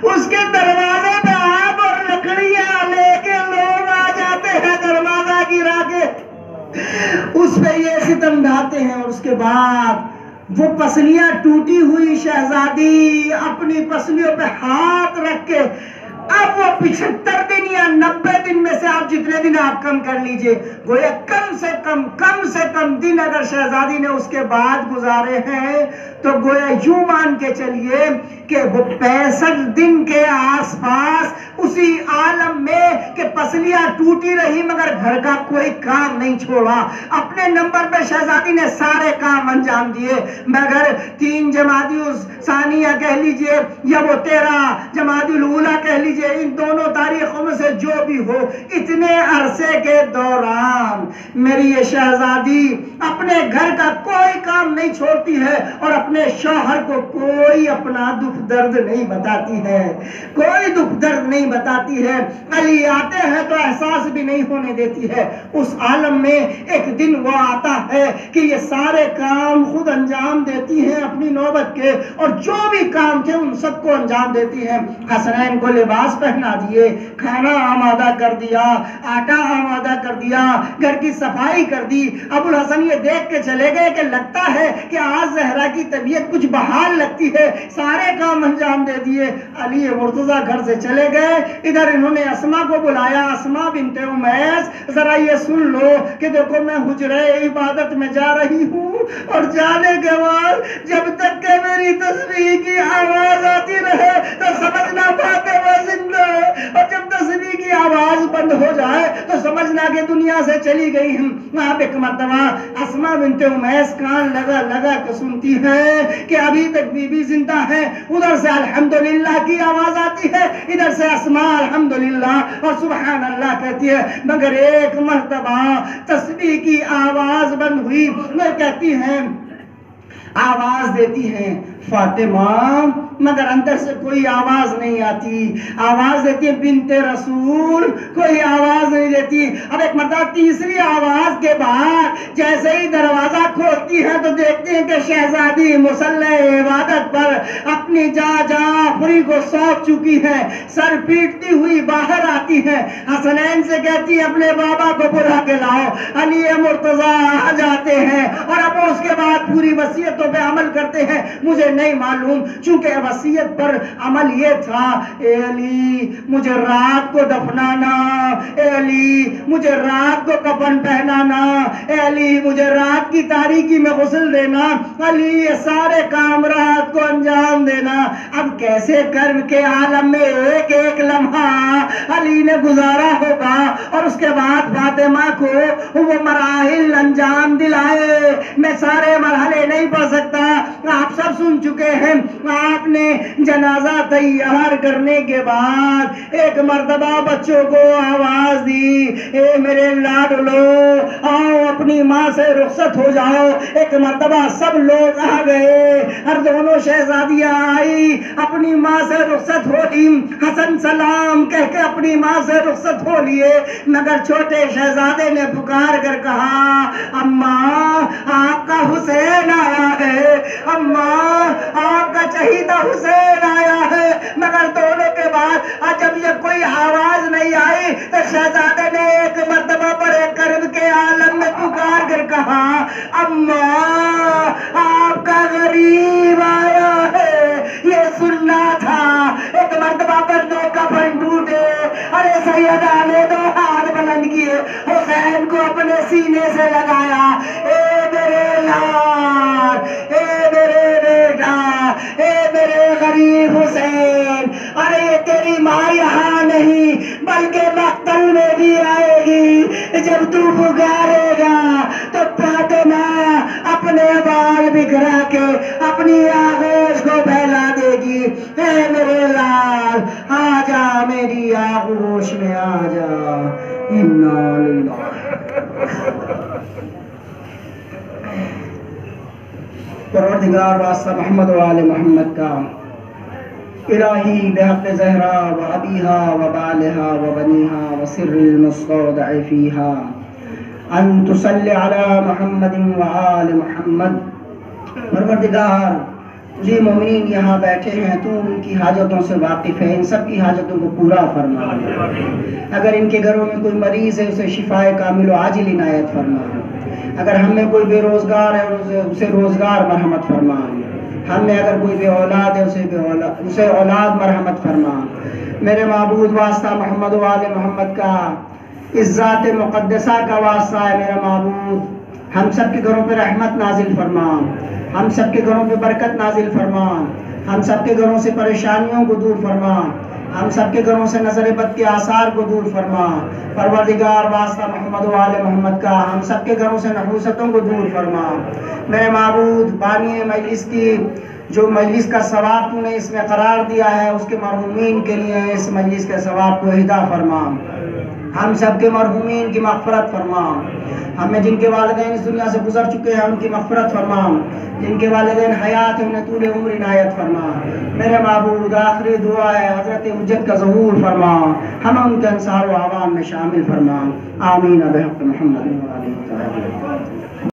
اس کے دروازے پہ آگ اور لکڑیاں لے کے لوگ آ جاتے ہیں دروازہ گرا کے، اس پہ یہ ستم ڈھاتے ہیں. اور اس کے بعد وہ پسلیاں ٹوٹی ہوئی شہزادی اپنی پسلیوں پہ ہاتھ رکھ کے، اب وہ 75 دن یا 90 دن میں سے آپ جتنے دن آپ کم کر لیجئے، گویا کم سے کم دن اگر شہزادی نے اس کے بعد گزارے ہیں تو گویا یوں مان کے چلیے کہ وہ 65 دن کے آس پاس اسی عالم میں کہ پسلیاں ٹوٹی رہی مگر گھر کا کوئی کام نہیں چھوڑا. اپنے نمبر پہ شہزادی نے سارے کام انجام دیے، مگر 3 جمادی ثانیہ کہہ لیجئے یا وہ 13 جمادی الاولیٰ کہہ لیجئے، ان دونوں تاریخوں میں سے جو بھی ہو، اتنے عرصے کے دوران میری یہ شہزادی اپنے گھر کا کوئی کام نہیں چھوڑتی ہے اور اپنے شوہر کو کوئی اپنا دکھ درد نہیں بتاتی ہے، کوئی دکھ درد نہیں بتاتی ہے. علی آتے ہیں تو احساس بھی نہیں ہونے دیتی ہے. اس عالم میں ایک دن وہ آتا ہے کہ یہ سارے کام خود انجام دیتی ہیں اپنی نوبت کے، اور جو بھی کام تھے ان سب کو انجام دیتی ہیں. حسنین کو لباس پہنا دیے، کھانا آمادہ کر دیا، آٹا آمادہ کر دیا، گھر کی صفائی کر دی. ابو الحسن یہ دیکھ کے چلے گئے کہ لگتا ہے کہ آج زہرا کی طبیعت کچھ بحال لگتی ہے، سارے کام انجام دے دیے. علی مرتضیٰ گھر سے چلے گئے. ادھر انہوں نے اسما کو بلایا، اسما بنت امیس ذرا یہ سن لو کہ دیکھو میں حجرہ عبادت میں جا رہی ہوں، اور جانے کے بعد جب تک کہ میری تسبیح کی آواز آتی رہے تو سمجھنا فاطمہ زندہ ہے، اور جب تسبیح کی آواز بند ہو جائے تو سمجھنا کہ دنیا سے چلی گئی ہوں. آپ ایک مرتبہ اسما بنت امیس کان لگا کے سنتی ہے کہ ابھی تک بی بی زندہ ہے. ادھر سے الحمدللہ کی آواز آتی ہے، ادھر سے اسما الحمدللہ اور سبحان اللہ کہتی ہے. مگر ایک مرتبہ تسبیح کی آواز بند ہوئی. وہ کہتی ہیں، آواز دیتی ہیں فاطمہ، مگر اندر سے کوئی آواز نہیں آتی. آواز دیتی ہے بنت رسول، کوئی آواز نہیں دیتی. اب ایک مرتبہ تیسری آواز کے بعد جیسے ہی دروازہ کھولتی ہے تو دیکھتے ہیں کہ شہزادی مصلی عبادت پر اپنی جعفری کو سونپ چکی ہے. سر پیٹتی ہوئی باہر آتی ہے، حسنین سے کہتی ہے اپنے بابا کو بلا کے لاؤ. علی مرتضیٰ آ جاتے ہیں اور اب اس کے بعد پوری وصیتوں پہ عمل کرتے ہیں. مجھے نہیں معلوم، چونکہ وصیت پر عمل یہ تھا، اے علی مجھے رات کو دفنانا، اے علی مجھے رات کو کفن پہنانا، اے علی مجھے رات کی تاریکی میں غسل دینا، علی یہ سارے کام رات کو انجام دینا. اب کیسے کرم کے عالم میں ایک ایک لمحہ علی نے گزارا ہوگا، اور اس کے بعد فاطمہ کو وہ مراحل انجام دلائے. میں سارے مرحلے نہیں پڑھ سکتا، آپ سب سن چکے ہیں. آپ نے جنازہ تیار کرنے کے بعد ایک مرتبہ بچوں کو آواز دی، اے میرے لاڈلو آؤ اپنی ماں سے رخصت ہو جاؤ. ایک مرتبہ سب لوگ آ گئے، اور دونوں شہزادیاں آئی، اپنی ماں سے رخصت ہو لی. حسن سلام کہہ کے اپنی ماں سے رخصت ہو لیے، مگر چھوٹے شہزادے نے پکار کر کہا، اماں آپ کا حسین آیا ہے، اماں آپ کا چہیتا حسین آیا ہے. مگر دونوں کے بعد جب یہ کوئی آواز نہیں آئی تو شہزادے نے ایک مرتبہ بڑے کرب کے عالم میں پکار کر کہا، اماں آپ کا غریب آیا ہے. یہ سننا تھا. ایک مرتبہ پر دو کفن ٹوٹے، ارے سیدہ نے 2 ہاتھ بلند کیے، حسین کو اپنے سینے سے لگایا، اے میرے لال، اے میرے بیٹا، اے میرے غریب حسین، ارے تیری ماں یہاں نہیں بلکہ مقتل میں بھی آئے گی. جب تو پکارے گا تو فاطمہ اپنے بال بکھرا کے اپنی آغوش کو پھیلا دے گی. اے میرے لال جا میری آغوش میں آ جا انا للہ پروردگار واسطہ محمد و آل محمد کا الہی بحق زہرا و ابیہا و بالہا و بنیہا و سر المستودع فیہا ان تصلی علی محمد و آل محمد. پروردگار تجھے مومنین یہاں بیٹھے ہیں، تو ان کی حاجتوں سے واقف ہے، ان سب کی حاجتوں کو پورا فرما. اگر ان کے گھروں میں کوئی مریض ہے اسے شفائے کامل و عاجل عنایت فرما. اگر ہم میں کوئی بے روزگار ہے اسے روزگار مرحمت فرما. ہم میں اگر کوئی بے اولاد ہے اسے اولاد مرحمت فرما. میرے معبود واسطہ محمد و آل محمد کا، اس ذات مقدسہ کا واسطہ ہے میرا معبود، ہم سب کے گھروں پہ رحمت نازل فرما، ہم سب کے گھروں پہ برکت نازل فرما، ہم سب کے گھروں سے پریشانیوں کو دور فرما، ہم سب کے گھروں سے نظر بد کے آثار کو دور فرما. پروردگار واسطہ محمد و آل محمد کا، ہم سب کے گھروں سے نحوستوں کو دور فرما. میرے معبود بانی مجلس کی، جو مجلس کا ثواب تو نے اس میں قرار دیا ہے، اس کے مرحومین کے لیے اس مجلس کے ثواب کو اہدا فرما. ہم سب کے مرحومین کی مغفرت فرما. ہمیں جن کے والدین اس دنیا سے گزر چکے ہیں ان کی مغفرت فرما، جن کے والدین حیات ہیں انہیں طول عمر عنایت فرما. میرے معبود آخری دعا ہے حضرت حجت کا ظہور فرما، ہم ان کے انصار و عوام میں شامل فرما. آمین بحق محمد و آلہ.